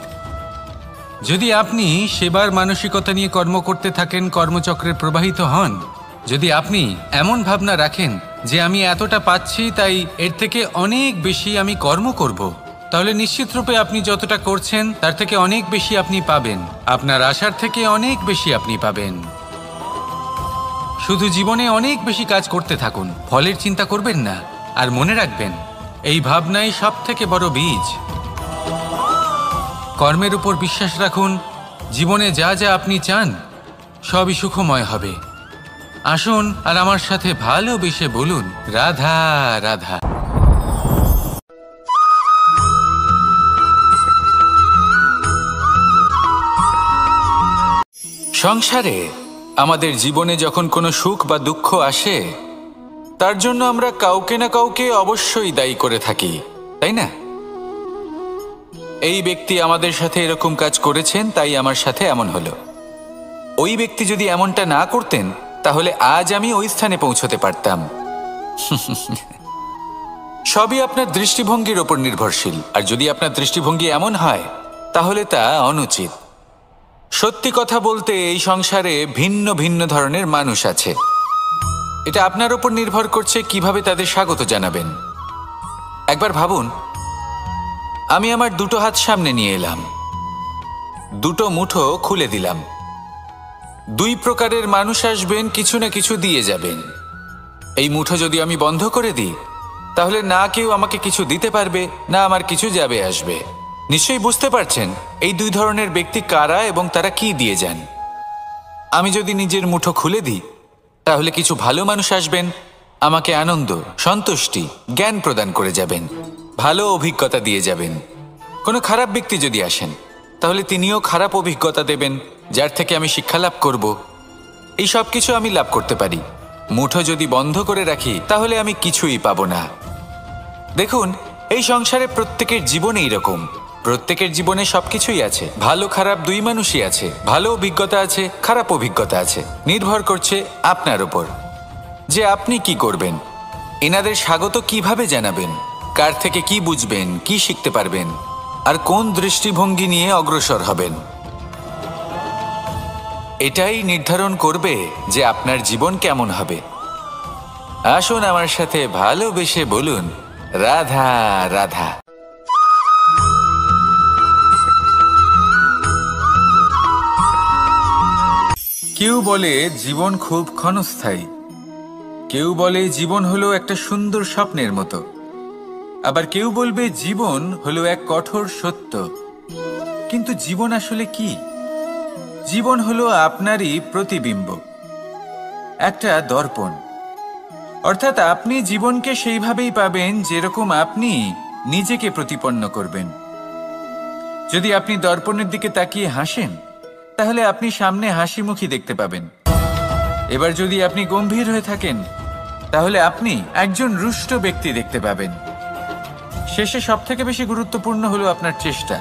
যদি আপনি সেবার মানসিকতা নিয়ে কর্ম করতে থাকেন, কর্মচক্রে প্রবাহিত হন, যদি আপনি এমন ভাবনা রাখেন যে আমি এতটা পাচ্ছি তাই এর থেকে অনেক বেশি আমি কর্ম করব, তাহলে নিশ্চিতরূপে আপনি যতটা করছেন তার থেকে অনেক বেশি আপনি পাবেন। আপনার আশার থেকে অনেক বেশি আপনি পাবেন। শুধু জীবনে অনেক বেশি কাজ করতে থাকুন, ফলের চিন্তা করবেন না। আর মনে রাখবেন, এই ভাবনাই সব থেকে বড় বীজ। কর্মের উপর বিশ্বাস রাখুন। জীবনে যা যা আপনি চান সবই সুখময় হবে। আসুন আর আমার সাথে ভালোবেসে বলুন, রাধা রাধা। সংসারে আমাদের জীবনে যখন কোনো সুখ বা দুঃখ আসে, তার জন্য আমরা কাউকে না কাউকে অবশ্যই দায়ী করে থাকি, তাই না? এই ব্যক্তি আমাদের সাথে এরকম কাজ করেছেন, তাই আমার সাথে এমন হলো। ওই ব্যক্তি যদি এমনটা না করতেন, তাহলে আজ আমি ওই স্থানে পৌঁছতে পারতাম। সবই আপনার দৃষ্টিভঙ্গির ওপর নির্ভরশীল। আর যদি আপনার দৃষ্টিভঙ্গি এমন হয়, তাহলে তা অনুচিত। সত্যি কথা বলতে, এই সংসারে ভিন্ন ভিন্ন ধরনের মানুষ আছে। এটা আপনার উপর নির্ভর করছে কিভাবে তাদের স্বাগত জানাবেন। একবার ভাবুন, আমি আমার দুটো হাত সামনে নিয়ে এলাম, দুটো মুঠো খুলে দিলাম। দুই প্রকারের মানুষ আসবেন, কিছু না কিছু দিয়ে যাবেন। এই মুঠো যদি আমি বন্ধ করে দিই, তাহলে না কেউ আমাকে কিছু দিতে পারবে, না আমার কিছু যাবে আসবে। নিশ্চয়ই বুঝতে পারছেন এই দুই ধরনের ব্যক্তি কারা এবং তারা কি দিয়ে যান। আমি যদি নিজের মুঠো খুলে দিই, তাহলে কিছু ভালো মানুষ আসবেন, আমাকে আনন্দ, সন্তুষ্টি, জ্ঞান প্রদান করে যাবেন, ভালো অভিজ্ঞতা দিয়ে যাবেন। কোনো খারাপ ব্যক্তি যদি আসেন, তাহলে তিনিও খারাপ অভিজ্ঞতা দেবেন, যার থেকে আমি শিক্ষা লাভ করব। এই সব কিছু আমি লাভ করতে পারি। মুঠো যদি বন্ধ করে রাখি, তাহলে আমি কিছুই পাবো না। দেখুন, এই সংসারে প্রত্যেকের জীবনে এইরকম। প্রত্যেকের জীবনে সবকিছুই আছে, ভালো খারাপ দুই মানুষই আছে, ভালো অভিজ্ঞতা আছে, খারাপ অভিজ্ঞতা আছে। নির্ভর করছে আপনার উপর যে আপনি কি করবেন, এনাদের স্বাগত কিভাবে জানাবেন, কার থেকে কি বুঝবেন, কি শিখতে পারবেন, আর কোন দৃষ্টিভঙ্গি নিয়ে অগ্রসর হবেন। এটাই নির্ধারণ করবে যে আপনার জীবন কেমন হবে। আসুন আমার সাথে ভালোবেসে বলুন, রাধা রাধা। কেউ বলে জীবন খুব ক্ষণস্থায়ী, কেউ বলে জীবন হলো একটা সুন্দর স্বপ্নের মতো, আবার কেউ বলবে জীবন হলো এক কঠোর সত্য। কিন্তু জীবন আসলে কি? জীবন হলো আপনারই প্রতিবিম্ব, একটা দর্পণ। অর্থাৎ আপনি জীবনকে সেইভাবেই পাবেন যেরকম আপনি নিজেকে প্রতিপন্ন করবেন। যদি আপনি দর্পণের দিকে তাকিয়ে হাসেন, তাহলে আপনি সামনে হাসি মুখী দেখতে পাবেন। এবার যদি আপনি গম্ভীর হয়ে থাকেন, তাহলে আপনি একজন রুষ্ট ব্যক্তি দেখতে পাবেন। শেষে সবথেকে বেশি গুরুত্বপূর্ণ হলো আপনার চেষ্টা।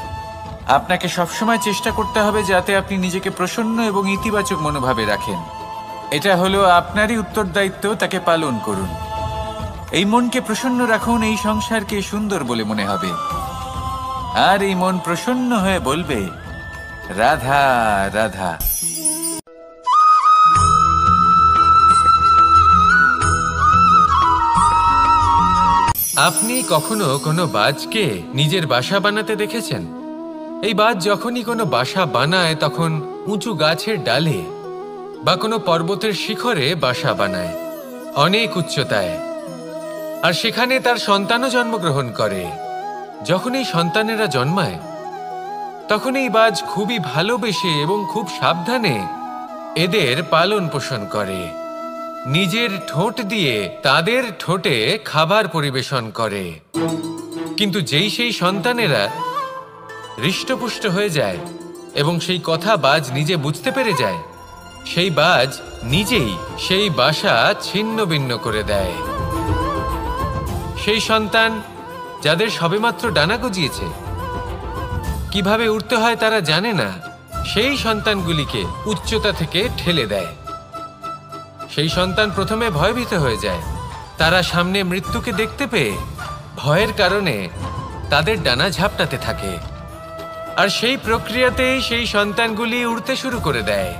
আপনাকে সবসময় চেষ্টা করতে হবে যাতে আপনি নিজেকে প্রসন্ন এবং ইতিবাচক মনোভাবে রাখেন। এটা হলো আপনারই উত্তরদায়িত্ব, তাকে পালন করুন। এই মনকে প্রসন্ন রাখুন, এই সংসারকে সুন্দর বলে মনে হবে। আর এই মন প্রসন্ন হয়ে বলবে, রাধা রাধা। আপনি কখনো কোনো বাজকে নিজের বাসা বানাতে দেখেছেন? এই বাজ যখনই কোনো বাসা বানায়, তখন উঁচু গাছের ডালে বা কোনো পর্বতের শিখরে বাসা বানায়, অনেক উচ্চতায়। আর সেখানে তার সন্তানও জন্মগ্রহণ করে। যখন এই সন্তানেরা জন্মায়, তখন এই বাজ খুবই ভালোবেসে এবং খুব সাবধানে এদের পালন পোষণ করে। নিজের ঠোঁট দিয়ে তাদের ঠোঁটে খাবার পরিবেশন করে। কিন্তু যেই সেই সন্তানেরা হৃষ্টপুষ্ট হয়ে যায় এবং সেই কথা বাজ নিজে বুঝতে পেরে যায়, সেই বাজ নিজেই সেই বাসা ছিন্ন ভিন্ন করে দেয়। সেই সন্তান যাদের সবেমাত্র ডানা গজিয়েছে, কিভাবে উড়তে হয় তারা জানে না, সেই সন্তানগুলিকে উচ্চতা থেকে ঠেলে দেয়। সেই সন্তান প্রথমে ভয়ভীত হয়ে যায়। তারা সামনে মৃত্যুকে দেখতে পেয়ে ভয়ের কারণে তাদের ডানা ঝাপটাতে থাকে। আর সেই প্রক্রিয়াতেই সেই সন্তানগুলি উড়তে শুরু করে দেয়।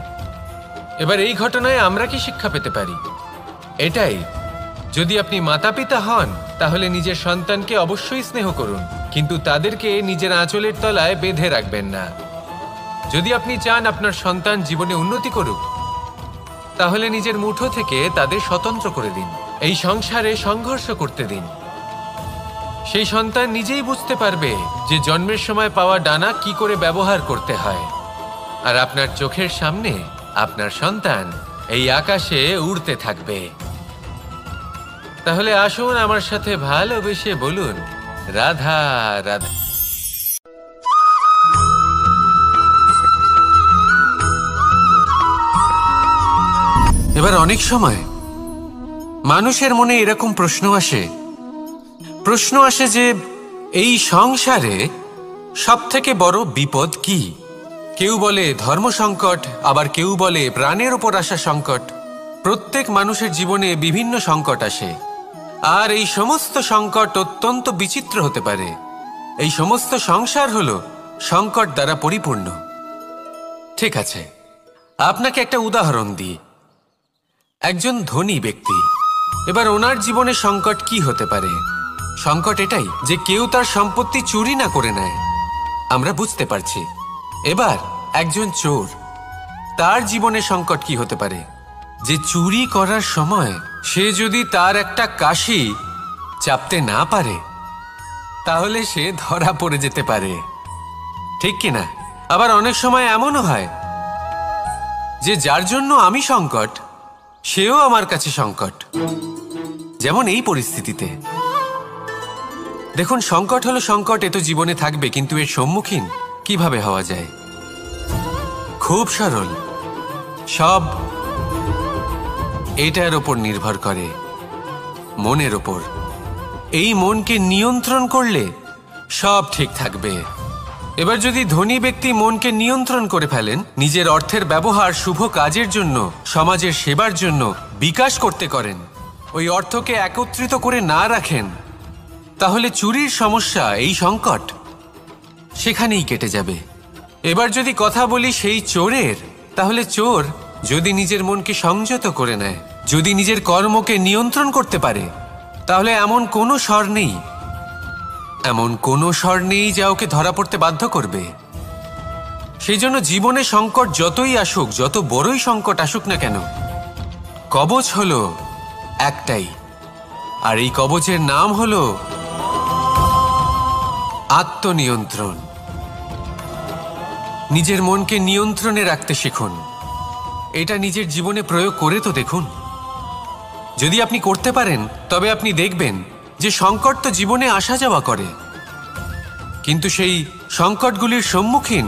এবার এই ঘটনায় আমরা কি শিক্ষা পেতে পারি? এটাই, যদি আপনি মাতা পিতা হন, তাহলে নিজের সন্তানকে অবশ্যই স্নেহ করুন, কিন্তু তাদেরকে নিজের আঁচলের তলায় বেঁধে রাখবেন না। যদি আপনি চান আপনার সন্তান জীবনে উন্নতি করুক, তাহলে নিজের মুঠো থেকে তাদের স্বতন্ত্র করে দিন। এই সংসারে সংঘর্ষ করতে দিন। সেই সন্তান নিজেই বুঝতে পারবে যে জন্মের সময় পাওয়া ডানা কি করে ব্যবহার করতে হয়। আর আপনার চোখের সামনে আপনার সন্তান এই আকাশে উড়তে থাকবে। তাহলে আসুন আমার সাথে ভালোবেসে বলুন, রাধা রাধা। এবার অনেক সময় মানুষের মনে এরকম প্রশ্ন আসে যে এই সংসারে সবথেকে বড় বিপদ কি? কেউ বলে ধর্ম সংকট, আবার কেউ বলে প্রাণের ওপর আসা সংকট। প্রত্যেক মানুষের জীবনে বিভিন্ন সংকট আসে, আর এই সমস্ত সংকট অত্যন্ত বিচিত্র হতে পারে। এই সমস্ত সংসার হলো সংকট দ্বারা পরিপূর্ণ। ঠিক আছে, আপনাকে একটা উদাহরণ দিই। একজন ধনী ব্যক্তি, এবার ওনার জীবনে সংকট কি হতে পারে? সংকট এটাই যে কেউ তার সম্পত্তি চুরি না করে নেয়। আমরা বুঝতে পারছি। এবার একজন চোর, তার জীবনে সংকট কি হতে পারে? যে চুরি করার সময় সে যদি তার একটা কাশি চাপতে না পারে, তাহলে সে ধরা পড়ে যেতে পারে, ঠিক কিনা? আবার অনেক সময় এমনও হয় যে যার জন্য আমি সংকট, সেও আমার কাছে সংকট। যেমন এই পরিস্থিতিতে দেখুন, সংকট হলো সংকট, এ তো জীবনে থাকবে, কিন্তু এর সম্মুখীন কিভাবে হওয়া যায়? খুব সরল। সব এটার ওপর নির্ভর করে, মনের ওপর। এই মনকে নিয়ন্ত্রণ করলে সব ঠিক থাকবে। এবার যদি ধনী ব্যক্তি মনকে নিয়ন্ত্রণ করে ফেলেন, নিজের অর্থের ব্যবহার শুভ কাজের জন্য, সমাজের সেবার জন্য বিকাশ করতে করেন, ওই অর্থকে একত্রিত করে না রাখেন, তাহলে চুরির সমস্যা, এই সংকট সেখানেই কেটে যাবে। এবার যদি কথা বলি সেই চোরের, তাহলে চোর যদি নিজের মনকে সংযত করে নেয়, যদি নিজের কর্মকে নিয়ন্ত্রণ করতে পারে, তাহলে এমন কোনো স্বর নেই, এমন কোনো স্বর নেই যা ওকে ধরা পড়তে বাধ্য করবে। সেই জন্য জীবনে সংকট যতই আসুক, যত বড়ই সংকট আসুক না কেন, কবচ হলো একটাই, আর এই কবচের নাম হলো আত্মনিয়ন্ত্রণ। নিজের মনকে নিয়ন্ত্রণে রাখতে শিখুন। এটা নিজের জীবনে প্রয়োগ করে তো দেখুন। যদি আপনি করতে পারেন, তবে আপনি দেখবেন যে সংকট তো জীবনে আসা যাওয়া করে, কিন্তু সেই সংকটগুলির সম্মুখীন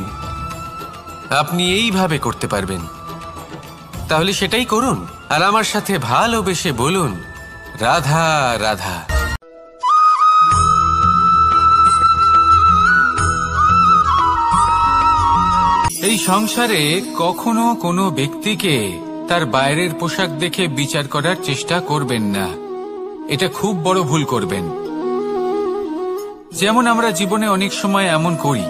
আপনি এইভাবে করতে পারবেন। তাহলে সেটাই করুন, আর আমার সাথে ভালোবেসে বলুন, রাধা রাধা। এই সংসারে কখনো কোনো ব্যক্তিকে তার বাইরের পোশাক দেখে বিচার করার চেষ্টা করবেন না। এটা খুব বড় ভুল করবেন। যেমন আমরা জীবনে অনেক সময় এমন করি,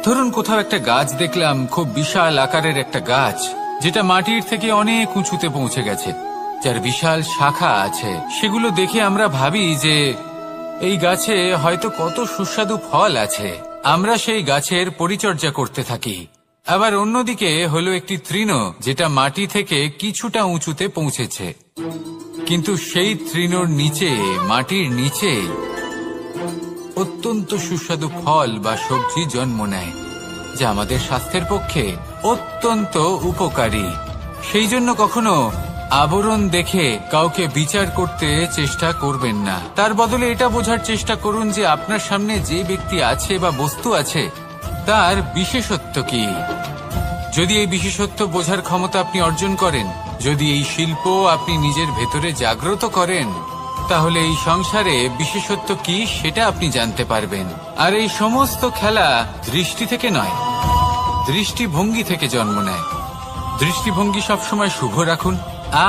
ধরুন কোথাও একটা গাছ দেখলাম, খুব বিশাল আকারের একটা গাছ, যেটা মাটির থেকে অনেক উঁচুতে পৌঁছে গেছে, যার বিশাল শাখা আছে। সেগুলো দেখে আমরা ভাবি যে এই গাছে হয়তো কত সুস্বাদু ফল আছে। আমরা সেই গাছের পরিচর্যা করতে থাকি। আবার অন্যদিকে হলো একটি তৃণ, যেটা মাটি থেকে কিছুটা উঁচুতে পৌঁছেছে, কিন্তু সেই তৃণর নিচে, মাটির নিচে অত্যন্ত সুস্বাদু ফল বা সবজি জন্ম নেয়, যা আমাদের স্বাস্থ্যের পক্ষে অত্যন্ত উপকারী। সেই জন্য কখনো আবরণ দেখে কাউকে বিচার করতে চেষ্টা করবেন না। তার বদলে এটা বোঝার চেষ্টা করুন যে আপনার সামনে যে ব্যক্তি আছে বা বস্তু আছে, তার বিশেষত্ব কি। যদি এই বিশেষত্ব বোঝার ক্ষমতা আপনি অর্জন করেন, যদি এই শিল্প আপনি নিজের ভেতরে জাগ্রত করেন, তাহলে এই সংসারে বিশেষত্ব কি সেটা আপনি জানতে পারবেন। আর এই সমস্ত খেলা দৃষ্টি থেকে নয়, দৃষ্টিভঙ্গি থেকে জন্ম নেয়। দৃষ্টিভঙ্গি সবসময় শুভ রাখুন,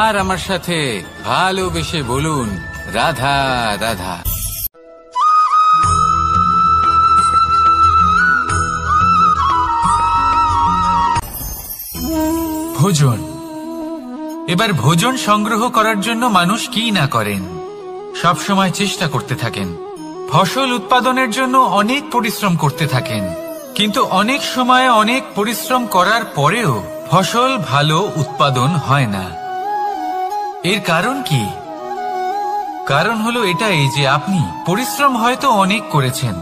আর আমার সাথে ভালোবেসে বলুন, রাধা রাধা। ভোজন। এবার ভোজন সংগ্রহ করার জন্য মানুষ কি না করেন, সবসময় চেষ্টা করতে থাকেন। ফসল উৎপাদনের জন্য অনেক পরিশ্রম করতে থাকেন, কিন্তু অনেক সময় অনেক পরিশ্রম করার পরেও ফসল ভালো উৎপাদন হয় না। এর কারণ কি? কারণ হলো এটাই যে আপনি পরিশ্রম হয়তো অনেক করেছেন,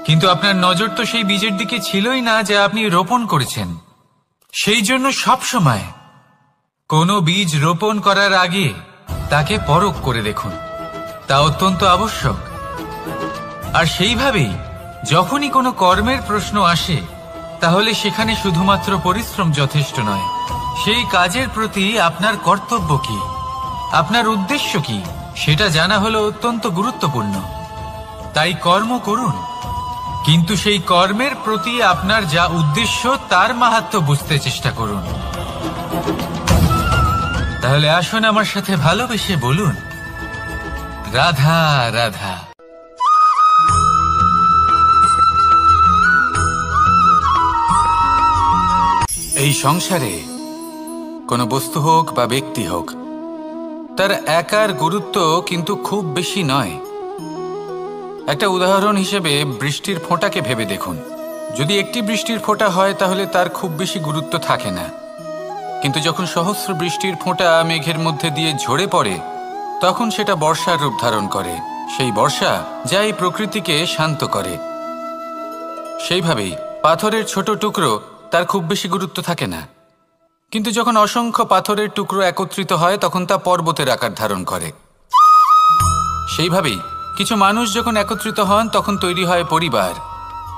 কিন্তু আপনার নজর তো সেই বীজের দিকে ছিলই না যা আপনি রোপণ করেছেন। সেই জন্য সবসময় কোনো বীজ রোপণ করার আগে তাকে পরখ করে দেখুন, তা অত্যন্ত আবশ্যক। আর সেইভাবেই যখনই কোনো কর্মের প্রশ্ন আসে, তাহলে সেখানে শুধুমাত্র পরিশ্রম যথেষ্ট নয়। সেই কাজের প্রতি আপনার কর্তব্য কি, আপনার উদ্দেশ্য কি, সেটা জানা হলো অত্যন্ত গুরুত্বপূর্ণ। তাই কর্ম করুন, কিন্তু সেই কর্মের প্রতি আপনার যা উদ্দেশ্য তার মাহাত্ম্য বুঝতে চেষ্টা করুন। তাহলে আসুন আমার সাথে ভালোবেসে বলুন, রাধা রাধা। এই সংসারে কোনো বস্তু হোক বা ব্যক্তি হোক, তার একার গুরুত্ব কিন্তু খুব বেশি নয়। একটা উদাহরণ হিসেবে বৃষ্টির ফোঁটাকে ভেবে দেখুন। যদি একটি বৃষ্টির ফোঁটা হয় তাহলে তার খুব বেশি গুরুত্ব থাকে না, কিন্তু যখন সহস্র বৃষ্টির ফোঁটা মেঘের মধ্যে দিয়ে ঝরে পড়ে তখন সেটা বর্ষার রূপ ধারণ করে। সেই বর্ষা যা এই প্রকৃতিকে শান্ত করে। সেইভাবেই পাথরের ছোট টুকরো তার খুব বেশি গুরুত্ব থাকে না, কিন্তু যখন অসংখ্য পাথরের টুকরো একত্রিত হয় তখন তা পর্বতের আকার ধারণ করে। সেইভাবেই কিছু মানুষ যখন একত্রিত হন তখন তৈরি হয় পরিবার,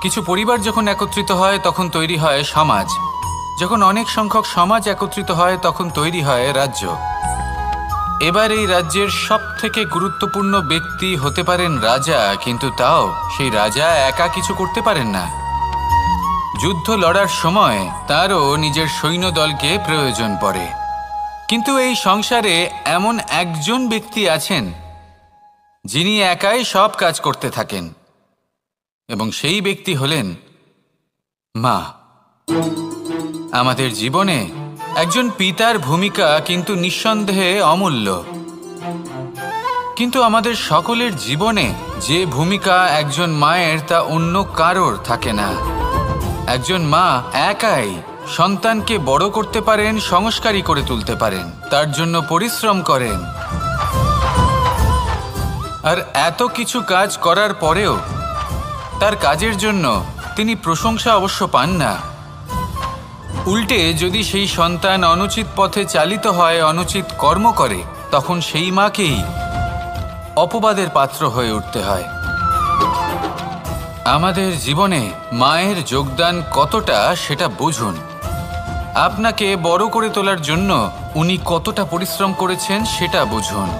কিছু পরিবার যখন একত্রিত হয় তখন তৈরি হয় সমাজ, যখন অনেক সংখ্যক সমাজ একত্রিত হয় তখন তৈরি হয় রাজ্য। এবার এই রাজ্যের সবথেকে গুরুত্বপূর্ণ ব্যক্তি হতে পারেন রাজা, কিন্তু তাও সেই রাজা একা কিছু করতে পারেন না। যুদ্ধ লড়ার সময় তারও নিজের সৈন্যদলকে প্রয়োজন পড়ে। কিন্তু এই সংসারে এমন একজন ব্যক্তি আছেন যিনি একাই সব কাজ করতে থাকেন, এবং সেই ব্যক্তি হলেন মা। আমাদের জীবনে একজন পিতার ভূমিকা কিন্তু নিঃসন্দেহে অমূল্য, কিন্তু আমাদের সকলের জীবনে যে ভূমিকা একজন মায়ের তা অন্য কারোর থাকে না। একজন মা একাই সন্তানকে বড় করতে পারেন, সংস্কারী করে তুলতে পারেন, তার জন্য পরিশ্রম করেন। আর এত কিছু কাজ করার পরেও তার কাজের জন্য তিনি প্রশংসা অবশ্য পান না। উল্টে যদি সেই সন্তান অনুচিত পথে চালিত হয়, অনুচিত কর্ম করে, তখন সেই মাকেই অপবাদের পাত্র হয়ে উঠতে হয়। আমাদের জীবনে মায়ের যোগদান কতটা সেটা বুঝুন। আপনাকে বড় করে তোলার জন্য উনি কতটা পরিশ্রম করেছেন সেটা বুঝুন।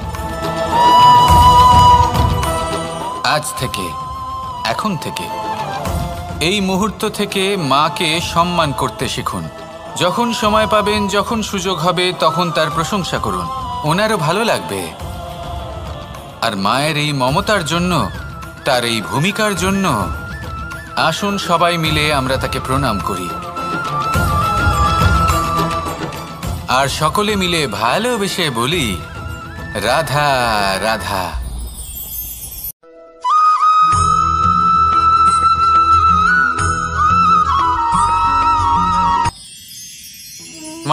আজ থেকে, এখন থেকে, এই মুহূর্ত থেকে মাকে সম্মান করতে শিখুন। যখন সময় পাবেন, যখন সুযোগ হবে, তখন তার প্রশংসা করুন, ওনারও ভালো লাগবে। আর মায়ের এই মমতার জন্য, তার এই ভূমিকার জন্য আসুন সবাই মিলে আমরা তাকে প্রণাম করি, আর সকলে মিলে ভালোবেসে বলি রাধা রাধা।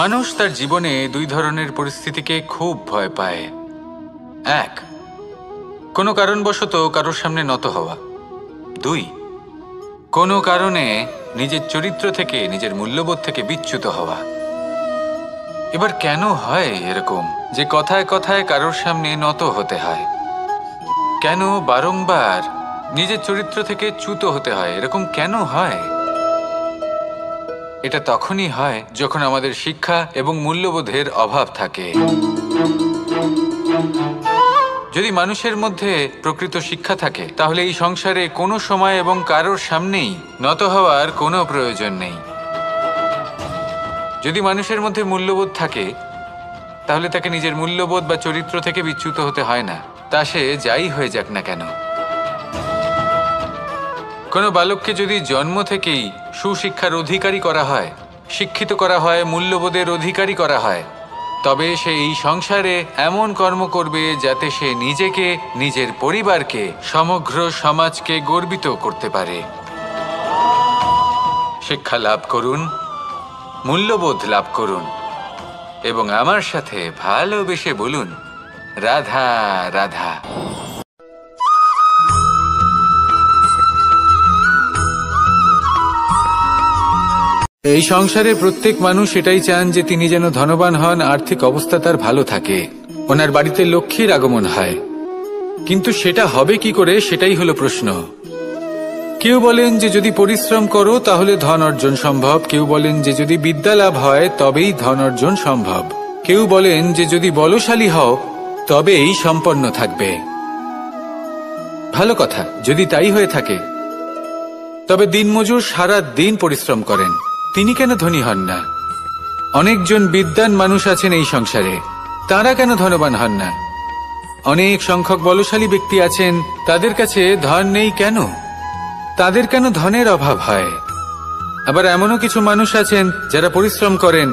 মানুষ তার জীবনে দুই ধরনের পরিস্থিতিকে খুব ভয় পায়। এক, কোনো কারণবশত কারোর সামনে নত হওয়া। দুই, কোনো কারণে নিজের চরিত্র থেকে, নিজের মূল্যবোধ থেকে বিচ্যুত হওয়া। এবার কেন হয় এরকম যে কথায় কথায় কারোর সামনে নত হতে হয়? কেন বারংবার নিজের চরিত্র থেকে চ্যুত হতে হয়? এরকম কেন হয়? এটা তখনই হয় যখন আমাদের শিক্ষা এবং মূল্যবোধের অভাব থাকে। যদি মানুষের মধ্যে প্রকৃত শিক্ষা থাকে তাহলে এই সংসারে কোনো সময় এবং কারোর সামনেই নত হওয়ার কোনো প্রয়োজন নেই। যদি মানুষের মধ্যে মূল্যবোধ থাকে তাহলে তাকে নিজের মূল্যবোধ বা চরিত্র থেকে বিচ্যুত হতে হয় না, তা সে যাই হয়ে যাক না কেন। কোনো বালককে যদি জন্ম থেকেই সুশিক্ষার অধিকারী করা হয়, শিক্ষিত করা হয়, মূল্যবোধের অধিকারী করা হয়, তবে সে এই সংসারে এমন কর্ম করবে যাতে সে নিজেকে, নিজের পরিবারকে, সমগ্র সমাজকে গর্বিত করতে পারে। শিক্ষা লাভ করুন, মূল্যবোধ লাভ করুন, এবং আমার সাথে ভালোবেসে বলুন রাধা রাধা। এই সংসারে প্রত্যেক মানুষ এটাই চান যে তিনি যেন ধনবান হন, আর্থিক অবস্থা তার ভালো থাকে, ওনার বাড়িতে লক্ষ্মীর আগমন হয়। কিন্তু সেটা হবে কি করে, সেটাই হলো প্রশ্ন। কেউ বলেন যে যদি পরিশ্রম করো তাহলে ধন অর্জন সম্ভব, কেউ বলেন যে যদি বিদ্যা লাভ হয় তবেই ধন অর্জন সম্ভব, কেউ বলেন যে যদি বলশালী হও তবেই সম্পন্ন থাকবে। ভালো কথা, যদি তাই হয়ে থাকে তবে দিনমজুর সারা দিন পরিশ্রম করেন, তিনি কেন ধনী হন না? অনেকজন বিদ্বান মানুষ আছেন এই সংসারে, তারা কেন ধনবান হন না? অনেক সংখ্যক বলশালী ব্যক্তি আছেন, তাদের কাছে ধন নেই কেন? তাদের কেন ধনের অভাব হয়? আবার এমনও কিছু মানুষ আছেন যারা পরিশ্রম করেন,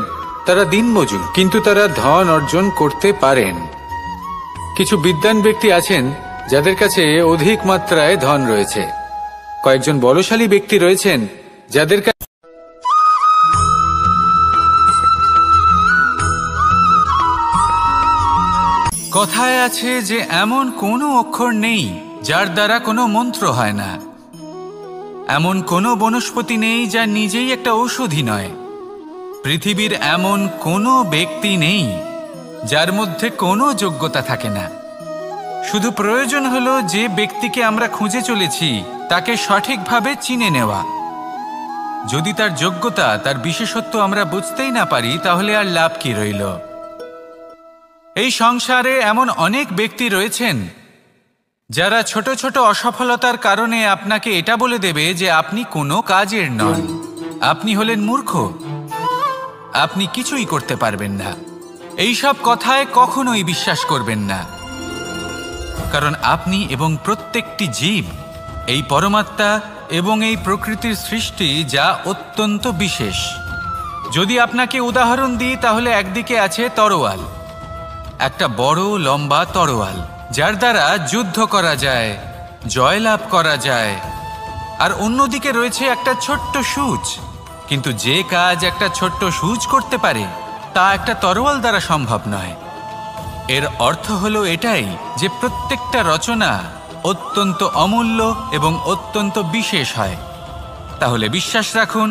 তারা দিনমজুর, কিন্তু তারা ধন অর্জন করতে পারেন। কিছু বিদ্বান ব্যক্তি আছেন যাদের কাছে অধিক মাত্রায় ধন রয়েছে। কয়েকজন বলশালী ব্যক্তি রয়েছেন যাদের কাছে কথায় আছে যে এমন কোনো অক্ষর নেই যার দ্বারা কোনো মন্ত্র হয় না। এমন কোনো বনস্পতি নেই যা নিজেই একটা ঔষধি নয়। পৃথিবীর এমন কোনো ব্যক্তি নেই যার মধ্যে কোনো যোগ্যতা থাকে না। শুধু প্রয়োজন হলো যে ব্যক্তিকে আমরা খুঁজে চলেছি তাকে সঠিকভাবে চিনে নেওয়া। যদি তার যোগ্যতা, তার বিশেষত্ব আমরা বুঝতেই না পারি, তাহলে আর লাভ কি রইল? এই সংসারে এমন অনেক ব্যক্তি রয়েছেন যারা ছোট ছোট অসফলতার কারণে আপনাকে এটা বলে দেবে যে আপনি কোনো কাজের নন, আপনি হলেন মূর্খ, আপনি কিছুই করতে পারবেন না। এইসব কথায় কখনোই বিশ্বাস করবেন না, কারণ আপনি এবং প্রত্যেকটি জীব এই পরমাত্মা এবং এই প্রকৃতির সৃষ্টি, যা অত্যন্ত বিশেষ। যদি আপনাকে উদাহরণ দিই তাহলে একদিকে আছে তরোয়াল, একটা বড় লম্বা তরোয়াল যার দ্বারা যুদ্ধ করা যায়, জয়লাভ করা যায়। আর অন্যদিকে রয়েছে একটা ছোট্ট সূচ, কিন্তু যে কাজ একটা ছোট্ট সূচ করতে পারে তা একটা তরোয়াল দ্বারা সম্ভব নয়। এর অর্থ হলো এটাই যে প্রত্যেকটা রচনা অত্যন্ত অমূল্য এবং অত্যন্ত বিশেষ হয়। তাহলে বিশ্বাস রাখুন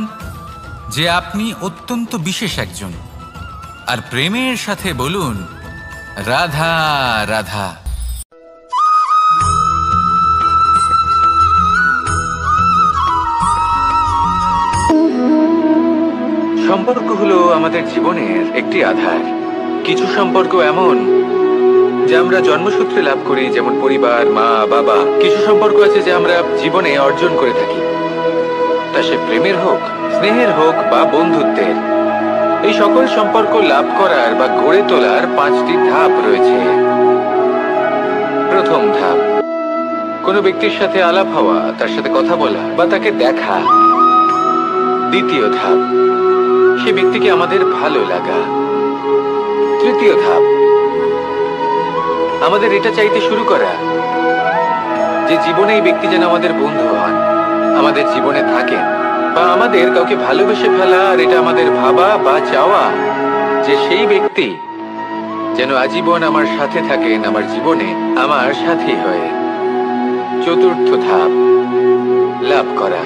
যে আপনি অত্যন্ত বিশেষ একজন, আর প্রেমের সাথে বলুন রাধা রাধা। সম্পর্ক হলো আমাদের জীবনের একটি আধার। কিছু সম্পর্ক এমন যা আমরা জন্মসূত্রে লাভ করি, যেমন পরিবার, মা, বাবা। কিছু সম্পর্ক আছে যা আমরা জীবনে অর্জন করে থাকি, তা সে প্রেমের হোক, স্নেহের হোক বা বন্ধুত্বের। এই সকল সম্পর্ক লাভ করার বা গড়ে তোলার 5টি ধাপ রয়েছে। প্রথম ধাপ, কোনো ব্যক্তির সাথে আলাপ হওয়া, তার সাথে কথা বলা বা তাকে দেখা। দ্বিতীয় ধাপ, সে ব্যক্তিকে আমাদের ভালো লাগা। তৃতীয় ধাপ, আমাদের এটা চাইতে শুরু করা যে জীবনে এই ব্যক্তি যেন আমাদের বন্ধু হন, আমাদের জীবনে থাকেন, বা আমাদের কাউকে ভালোবেসে ফেলা। আর এটা আমাদের ভাবা বা চাওয়া যে সেই ব্যক্তি যেন আজীবন আমার সাথে থাকেন, আমার জীবনে আমার সাথী হয়ে। চতুর্থ ধাপ, লাভ করা।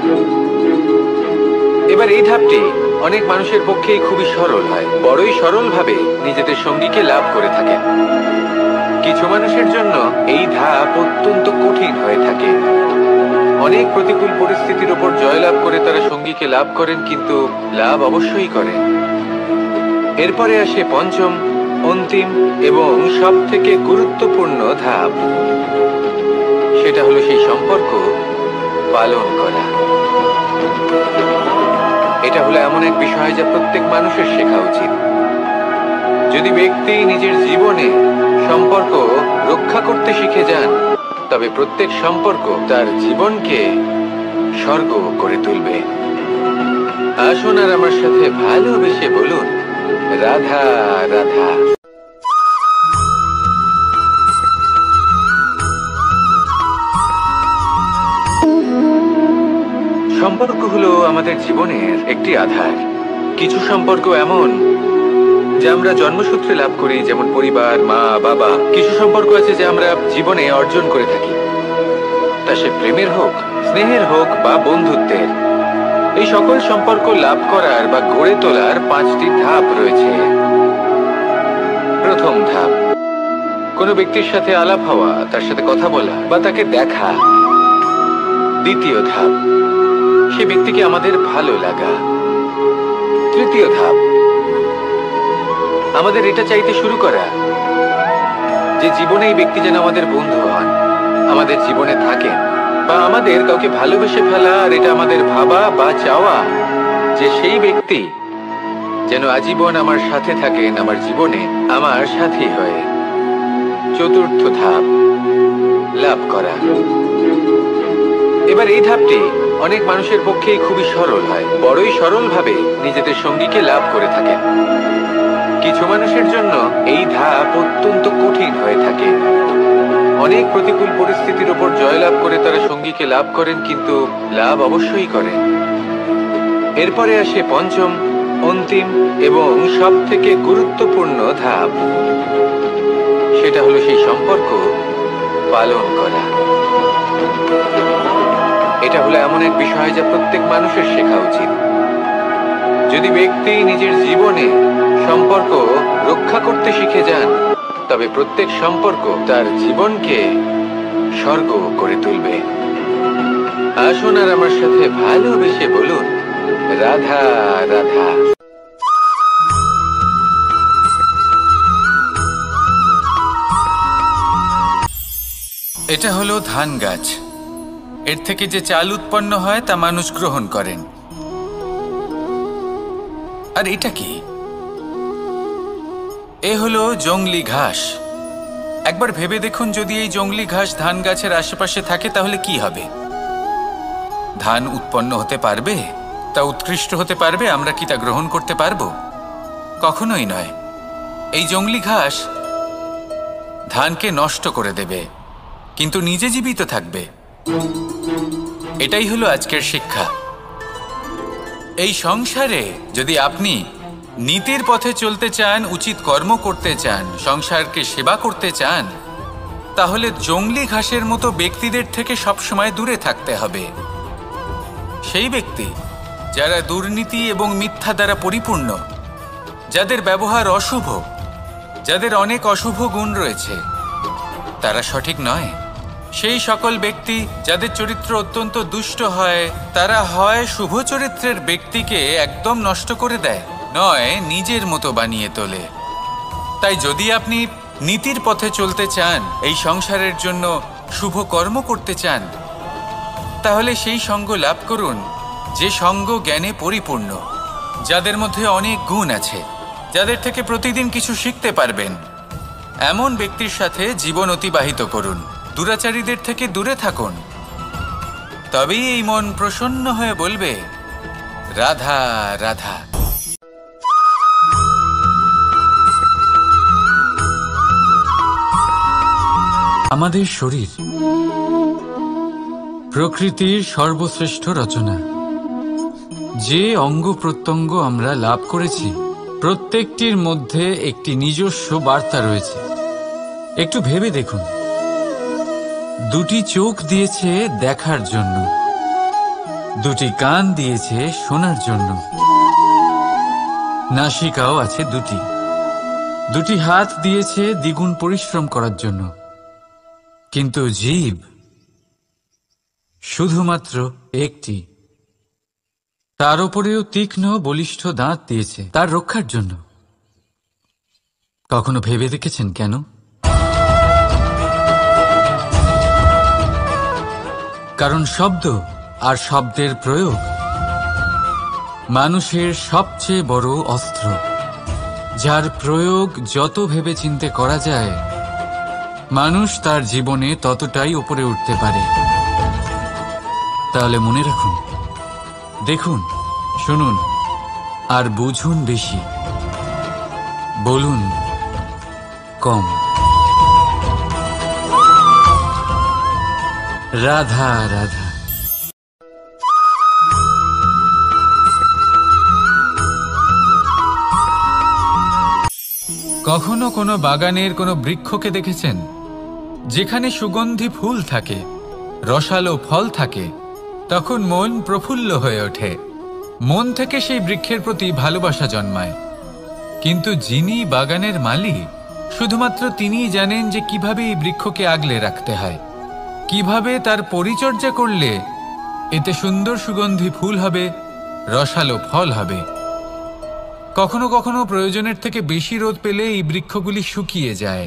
এবার এই ধাপটি অনেক মানুষের পক্ষেই খুবই সরল হয়, বড়ই সরলভাবে নিজেদের সঙ্গীকে লাভ করে থাকেন। কিছু মানুষের জন্য এই ধাপ অত্যন্ত কঠিন হয়ে থাকে। অনেক প্রতিকূল পরিস্থিতির উপর জয়লাভ করে তারা সঙ্গীকে লাভ করেন, কিন্তু লাভ অবশ্যই করেন। এরপরে আসে পঞ্চম, অন্তিম এবং সব থেকে গুরুত্বপূর্ণ ধাপ। সেটা হলো সেই সম্পর্ক পালন করা। এটা হলো এমন এক বিষয় যা প্রত্যেক মানুষের শেখা উচিত। যদি ব্যক্তি নিজের জীবনে সম্পর্ক রক্ষা করতে শিখে যান, তবে প্রত্যেক সম্পর্ক তার জীবনকে স্বর্গ করে তুলবে। আসুন আর আমার সাথে ভালোবেসে বলুন রাধা রাধা। সম্পর্ক হলো আমাদের জীবনের একটি আধার। কিছু সম্পর্ক এমন যা আমরা জন্মসূত্রে লাভ করি, যেমন পরিবার, মা, বাবা। কিছু সম্পর্ক আছে যা আমরা জীবনে অর্জন করে থাকি, তা সে প্রেমের হোক, স্নেহের হোক বা বন্ধুত্বের। এই সকল সম্পর্ক লাভ করার বা গড়ে তোলার 5টি ধাপ রয়েছে। প্রথম ধাপ, কোনো ব্যক্তির সাথে আলাপ হওয়া, তার সাথে কথা বলা বা তাকে দেখা। দ্বিতীয় ধাপ, সে ব্যক্তিকে আমাদের ভালো লাগা। তৃতীয় ধাপ, আমাদের এটা চাইতে শুরু করা যে জীবনে এই ব্যক্তি যেন আমাদের বন্ধু হন, আমাদের জীবনে থাকেন, বা আমাদের কাউকে ভালোবেসে ফেলা। আর এটা আমাদের ভাবা বা চাওয়া যে সেই ব্যক্তি যেন আজীবন আমার সাথে থাকেন, আমার জীবনে আমার সাথী হয়ে। চতুর্থ ধাপ, লাভ করা। এবার এই ধাপটি অনেক মানুষের পক্ষেই খুবই সরল হয়, বড়ই সরলভাবে নিজেদের সঙ্গীকে লাভ করে থাকেন। কিছু মানুষের জন্য এই ধাপ অত্যন্ত কঠিন হয়ে থাকে। অনেক প্রতিকূল পরিস্থিতির উপর জয়লাভ করে তারা সঙ্গীকে লাভ করেন, কিন্তু লাভ অবশ্যই করেন। এরপরে আসে পঞ্চম, অন্তিম এবং সব থেকে গুরুত্বপূর্ণ ধাপ। সেটা হলো সেই সম্পর্ক পালন করা। এটা হলো এমন এক বিষয় যা প্রত্যেক মানুষের শেখা উচিত। যদি ব্যক্তি নিজের জীবনে সম্পর্ক রক্ষা করতে শিখে যান, তবে প্রত্যেক সম্পর্ক তার জীবনকে স্বর্গ করে তুলবে। আসুন আর আমার সাথে ভালোবেসে বলুন, রাধা রাধা। এটা হলো ধান গাছ। এর থেকে যে চাল উৎপন্ন হয় তা মানুষ গ্রহণ করেন। আর এটা কি? এ হলো জংলি ঘাস। একবার ভেবে দেখুন, যদি এই জংলি ঘাস ধান গাছের আশেপাশে থাকে তাহলে কি হবে? ধান উৎপন্ন হতে পারবে? তা উৎকৃষ্ট হতে পারবে? আমরা কি তা গ্রহণ করতে পারবো? কখনোই নয়। এই জংলি ঘাস ধানকে নষ্ট করে দেবে, কিন্তু নিজে জীবিত থাকবে। এটাই হলো আজকের শিক্ষা। এই সংসারে যদি আপনি নীতির পথে চলতে চান, উচিত কর্ম করতে চান, সংসারকে সেবা করতে চান, তাহলে জংলি ঘাসের মতো ব্যক্তিদের থেকে সবসময় দূরে থাকতে হবে। সেই ব্যক্তি যারা দুর্নীতি এবং মিথ্যা দ্বারা পরিপূর্ণ, যাদের ব্যবহার অশুভ, যাদের অনেক অশুভ গুণ রয়েছে, তারা সঠিক নয়। সেই সকল ব্যক্তি যাদের চরিত্র অত্যন্ত দুষ্ট হয়, তারা হয় শুভ চরিত্রের ব্যক্তিকে একদম নষ্ট করে দেয়, নয় নিজের মতো বানিয়ে তোলে। তাই যদি আপনি নীতির পথে চলতে চান, এই সংসারের জন্য শুভ কর্ম করতে চান, তাহলে সেই সঙ্গ লাভ করুন যে সঙ্গ জ্ঞানে পরিপূর্ণ, যাদের মধ্যে অনেক গুণ আছে, যাদের থেকে প্রতিদিন কিছু শিখতে পারবেন। এমন ব্যক্তির সাথে জীবন অতিবাহিত করুন। দুরাচারীদের থেকে দূরে থাকুন। তবেই এই মন প্রসন্ন হয়ে বলবে, রাধা রাধা। আমাদের শরীর প্রকৃতির সর্বশ্রেষ্ঠ রচনা। যে অঙ্গ প্রত্যঙ্গ আমরা লাভ করেছি, প্রত্যেকটির মধ্যে একটি নিজস্ব বার্তা রয়েছে। একটু ভেবে দেখুন, দুটি চোখ দিয়েছে দেখার জন্য, দুটি কান দিয়েছে শোনার জন্য, নাসিকাও আছে দুটি, দুটি হাত দিয়েছে দ্বিগুণ পরিশ্রম করার জন্য। কিন্তু জীব শুধুমাত্র একটি। তার উপরেও তীক্ষ্ণ বলিষ্ঠ দাঁত দিয়েছে তার রক্ষার জন্য। কখনো ভেবে দেখেছেন কেন? কারণ শব্দ আর শব্দের প্রয়োগ মানুষের সবচেয়ে বড় অস্ত্র, যার প্রয়োগ যত ভেবেচিন্তে করা যায়, মানুষ তার জীবনে ততটাই উপরে উঠতে পারে। তাহলে মনে রাখুন, দেখুন, শুনুন আর বুঝুন বেশি, বলুন কম। রাধা রাধা। কখনো কোনো বাগানের কোনো বৃক্ষকে দেখেছেন যেখানে সুগন্ধি ফুল থাকে, রসালো ফল থাকে? তখন মন প্রফুল্ল হয়ে ওঠে, মন থেকে সেই বৃক্ষের প্রতি ভালোবাসা জন্মায়। কিন্তু যিনি বাগানের মালিক, শুধুমাত্র তিনিই জানেন যে কিভাবে এই বৃক্ষকে আগলে রাখতে হয়, কিভাবে তার পরিচর্যা করলে এতে সুন্দর সুগন্ধি ফুল হবে, রসালো ফল হবে। কখনো কখনো প্রয়োজনের থেকে বেশি রোদ পেলে এই বৃক্ষগুলি শুকিয়ে যায়,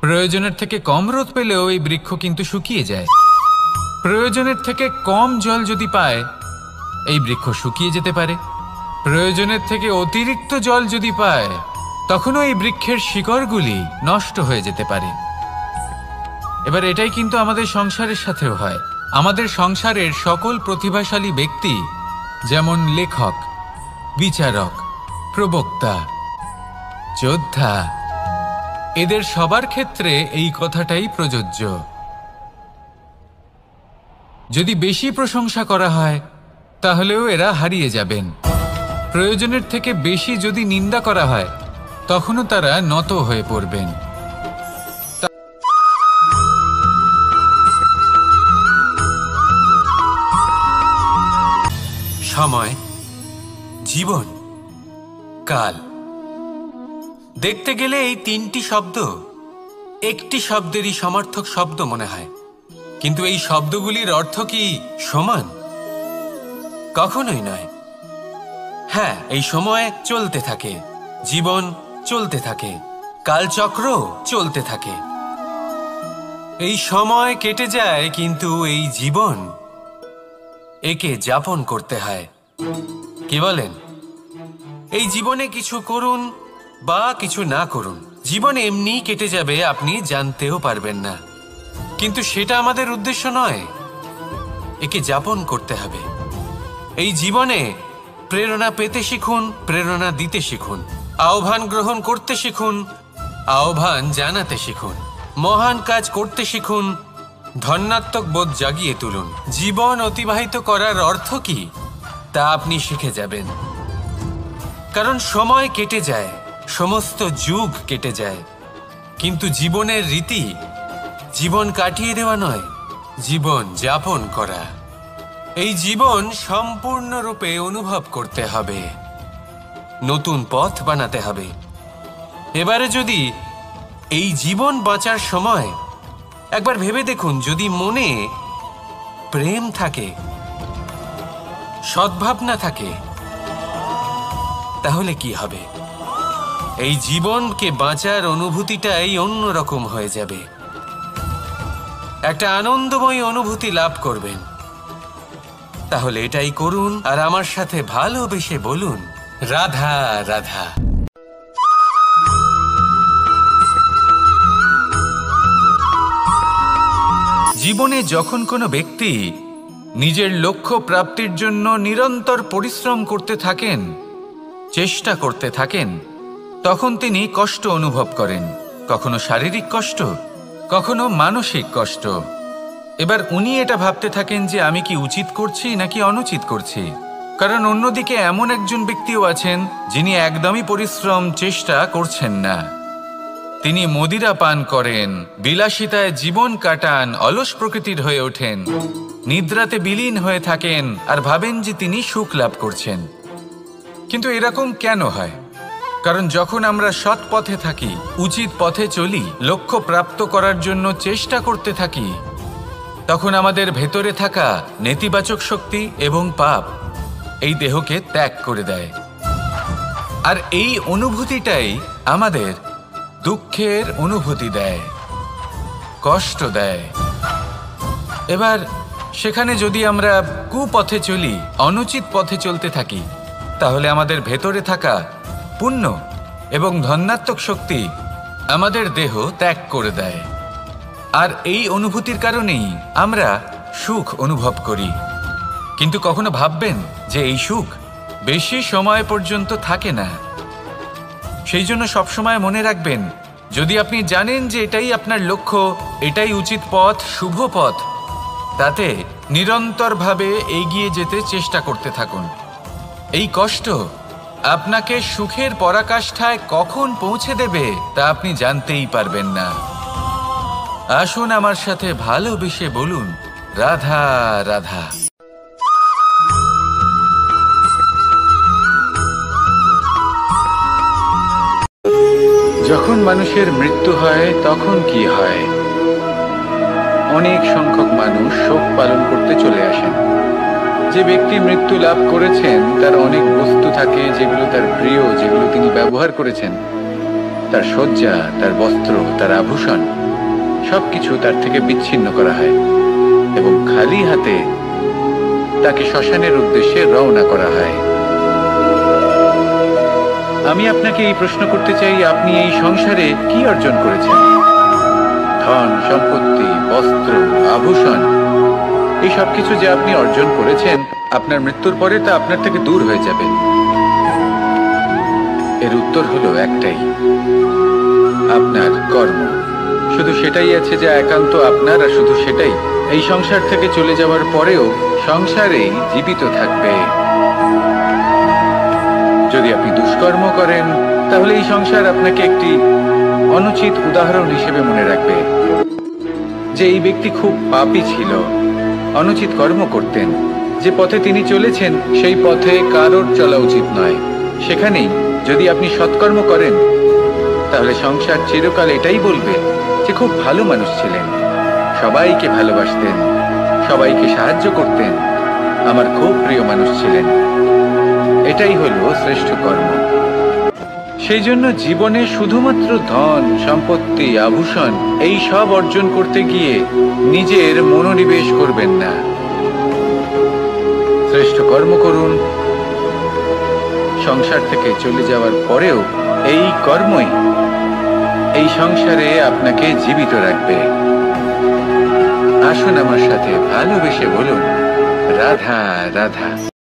প্রয়োজনের থেকে কম রোদ পেলেও এই বৃক্ষ কিন্তু শুকিয়ে যায়। প্রয়োজনের থেকে কম জল যদি পায়, এই বৃক্ষ শুকিয়ে যেতে পারে। প্রয়োজনের থেকে অতিরিক্ত জল যদি পায়, তখনও এই বৃক্ষের শিকড়গুলি নষ্ট হয়ে যেতে পারে। এবার এটাই কিন্তু আমাদের সংসারের সাথেও হয়। আমাদের সংসারের সকল প্রতিভাশালী ব্যক্তি, যেমন লেখক, বিচারক, প্রবক্তা, যোদ্ধা, এদের সবার ক্ষেত্রে এই কথাটাই প্রযোজ্য। যদি বেশি প্রশংসা করা হয় তাহলেও এরা হারিয়ে যাবেন। প্রয়োজনের থেকে বেশি যদি নিন্দা করা হয় তখনও তারা নত হয়ে পড়বেন। সময়, জীবন, কাল। দেখতে গেলে এই তিনটি শব্দ একটি শব্দেরই সমার্থক শব্দ মনে হয়, কিন্তু এই শব্দগুলির অর্থ কি সমান? কখনোই নয়। হ্যাঁ, এই সময় চলতে থাকে, জীবন চলতে থাকে, কালচক্র চলতে থাকে। এই সময় কেটে যায়, কিন্তু এই জীবন একে যাপন করতে হয়। কি বলেন? এই জীবনে কিছু করুন বা কিছু না করুন, জীবন এমনি কেটে যাবে, আপনি জানতেও পারবেন না। কিন্তু সেটা আমাদের উদ্দেশ্য নয়, একে যাপন করতে হবে। এই জীবনে প্রেরণা পেতে শিখুন, প্রেরণা দিতে শিখুন, আহ্বান গ্রহণ করতে শিখুন, আহ্বান জানাতে শিখুন, মহান কাজ করতে শিখুন, ধন্যাত্মক বোধ জাগিয়ে তুলুন। জীবন অতিবাহিত করার অর্থ কি তা আপনি শিখে যাবেন। কারণ সময় কেটে যায়, সমস্ত যুগ কেটে যায়, কিন্তু জীবনের রীতি জীবন কাটিয়ে দেওয়া নয়, জীবন যাপন করা। এই জীবন সম্পূর্ণরূপে অনুভব করতে হবে, নতুন পথ বানাতে হবে। এবারে যদি এই জীবন বাঁচার সময় একবার ভেবে দেখুন, যদি মনে প্রেম থাকে, সদ্ভাবনা থাকে, তাহলে কি হবে? এই জীবনকে বাঁচার অনুভূতিটাই অন্যরকম হয়ে যাবে, একটা আনন্দময় অনুভূতি লাভ করবেন। তাহলে এটাই করুন আর আমার সাথে ভালোবেসে বলুন, রাধা রাধা। জীবনে যখন কোনো ব্যক্তি নিজের লক্ষ্য প্রাপ্তির জন্য নিরন্তর পরিশ্রম করতে থাকেন, চেষ্টা করতে থাকেন, তখন তিনি কষ্ট অনুভব করেন, কখনো শারীরিক কষ্ট, কখনো মানসিক কষ্ট। এবার উনি এটা ভাবতে থাকেন যে আমি কি উচিত করছি নাকি অনুচিত করছি। কারণ অন্যদিকে এমন একজন ব্যক্তিও আছেন যিনি একদমই পরিশ্রম চেষ্টা করছেন না। তিনি মদিরা পান করেন, বিলাসিতায় জীবন কাটান, অলস প্রকৃতির হয়ে ওঠেন, নিদ্রাতে বিলীন হয়ে থাকেন আর ভাবেন যে তিনি সুখ লাভ করছেন। কিন্তু এরকম কেন হয়? কারণ যখন আমরা সৎ পথে থাকি, উচিত পথে চলি, লক্ষ্য প্রাপ্ত করার জন্য চেষ্টা করতে থাকি, তখন আমাদের ভেতরে থাকা নেতিবাচক শক্তি এবং পাপ এই দেহকে ত্যাগ করে দেয়। আর এই অনুভূতিটাই আমাদের দুঃখের অনুভূতি দেয়, কষ্ট দেয়। এবার সেখানে যদি আমরা কুপথে চলি, অনুচিত পথে চলতে থাকি, তাহলে আমাদের ভেতরে থাকা পুণ্য এবং ধন্যাত্মক শক্তি আমাদের দেহ ত্যাগ করে দেয়। আর এই অনুভূতির কারণেই আমরা সুখ অনুভব করি। কিন্তু কখনো ভাববেন যে এই সুখ বেশি সময় পর্যন্ত থাকে না। সেই জন্য সবসময় মনে রাখবেন, যদি আপনি জানেন যে এটাই আপনার লক্ষ্য, এটাই উচিত পথ, শুভ পথ, তাতে নিরন্তরভাবে এগিয়ে যেতে চেষ্টা করতে থাকুন। এই কষ্ট আপনাকে সুখের পরাকাষ্ঠায় কখন পৌঁছে দেবে তা আপনি জানতেই পারবেন না। আসুন আমার সাথে ভালোবেসে বলুন, রাধা রাধা। যখন মানুষের মৃত্যু হয় তখন কি হয়? অনেক সংখ্যক মানুষ শোক পালন করতে চলে আসেন। যে ব্যক্তি মৃত্যু লাভ করেছেন তার অনেক বস্তু থাকে যেগুলো তার প্রিয়, যেগুলো তিনি ব্যবহার করেছেন। তার শয্যা, তার বস্ত্র, তার আভূষণ সবকিছু তার থেকে বিচ্ছিন্ন করা হয় এবং খালি হাতে তাকে শ্মশানের উদ্দেশ্যে রওনা করা হয়। আমি আপনাকে এই প্রশ্ন করতে চাই, আপনি এই সংসারে কি অর্জন করেছেন? ধন সম্পত্তি, বস্ত্র, আভূষণ, এই সব কিছু যে আপনি অর্জন করেছেন, আপনার মৃত্যুর পরে তা আপনার থেকে দূর হয়ে যাবে। এর উত্তর হলো একটাই, আপনার কর্ম। শুধু সেটাই আছে যা একান্ত আপনার, আর শুধু সেটাই এই সংসার থেকে চলে যাওয়ার পরেও সংসারেই জীবিত থাকবে। যদি আপনি দুষ্কর্ম করেন তাহলে এই সংসার আপনাকে একটি অনুচিত উদাহরণ হিসেবে মনে রাখবে যে এই ব্যক্তি খুব পাপী ছিল, অনুচিত কর্ম করতেন। যে পথে তিনি চলেছেন সেই পথে কারোর চলা উচিত নয়। সেখানেই যদি আপনি সৎকর্ম করেন তাহলে সংসার চিরকাল এটাই বলবে যে খুব ভালো মানুষ ছিলেন, সবাইকে ভালোবাসতেন, সবাইকে সাহায্য করতেন, আমার খুব প্রিয় মানুষ ছিলেন। এটাই হলো শ্রেষ্ঠ কর্ম। সেই জন্য জীবনে শুধুমাত্র ধন সম্পত্তি আভূষণ এই সব অর্জন করতে গিয়ে নিজের মনোনিবেশ করবেন না। শ্রেষ্ঠ কর্ম করুন। সংসার থেকে চলে যাওয়ার পরেও এই কর্মই এই সংসারে আপনাকে জীবিত রাখবে। আসুন আমার সাথে ভালোবেসে বলুন, রাধা রাধা।